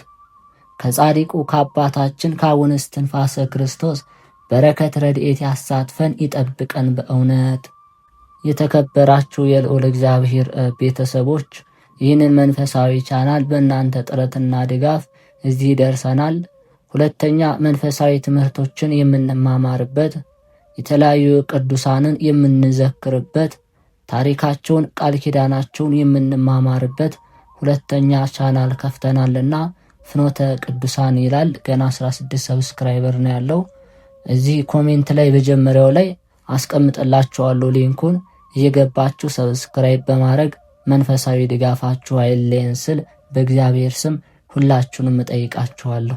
ከጻድቁ ከአባታችን ከአቡነ እስትንፋሰ ክርስቶስ በረከት ረድኤት ያሳትፈን ይጠብቀን በእውነት። የተከበራችሁ የልዑል እግዚአብሔር ቤተሰቦች ይህንን መንፈሳዊ ቻናል በእናንተ ጥረትና ድጋፍ እዚህ ደርሰናል። ሁለተኛ መንፈሳዊ ትምህርቶችን የምንማማርበት፣ የተለያዩ ቅዱሳንን የምንዘክርበት፣ ታሪካቸውን ቃል ኪዳናቸውን የምንማማርበት ሁለተኛ ቻናል ከፍተናልና ፍኖተ ቅዱሳን ይላል። ገና 16 ሰብስክራይበር ነው ያለው። እዚህ ኮሜንት ላይ በጀመሪያው ላይ አስቀምጥላችኋለሁ ሊንኩን። እየገባችሁ ሰብስክራይብ በማድረግ መንፈሳዊ ድጋፋችሁ አይለየን ስል በእግዚአብሔር ስም ሁላችሁንም እጠይቃችኋለሁ።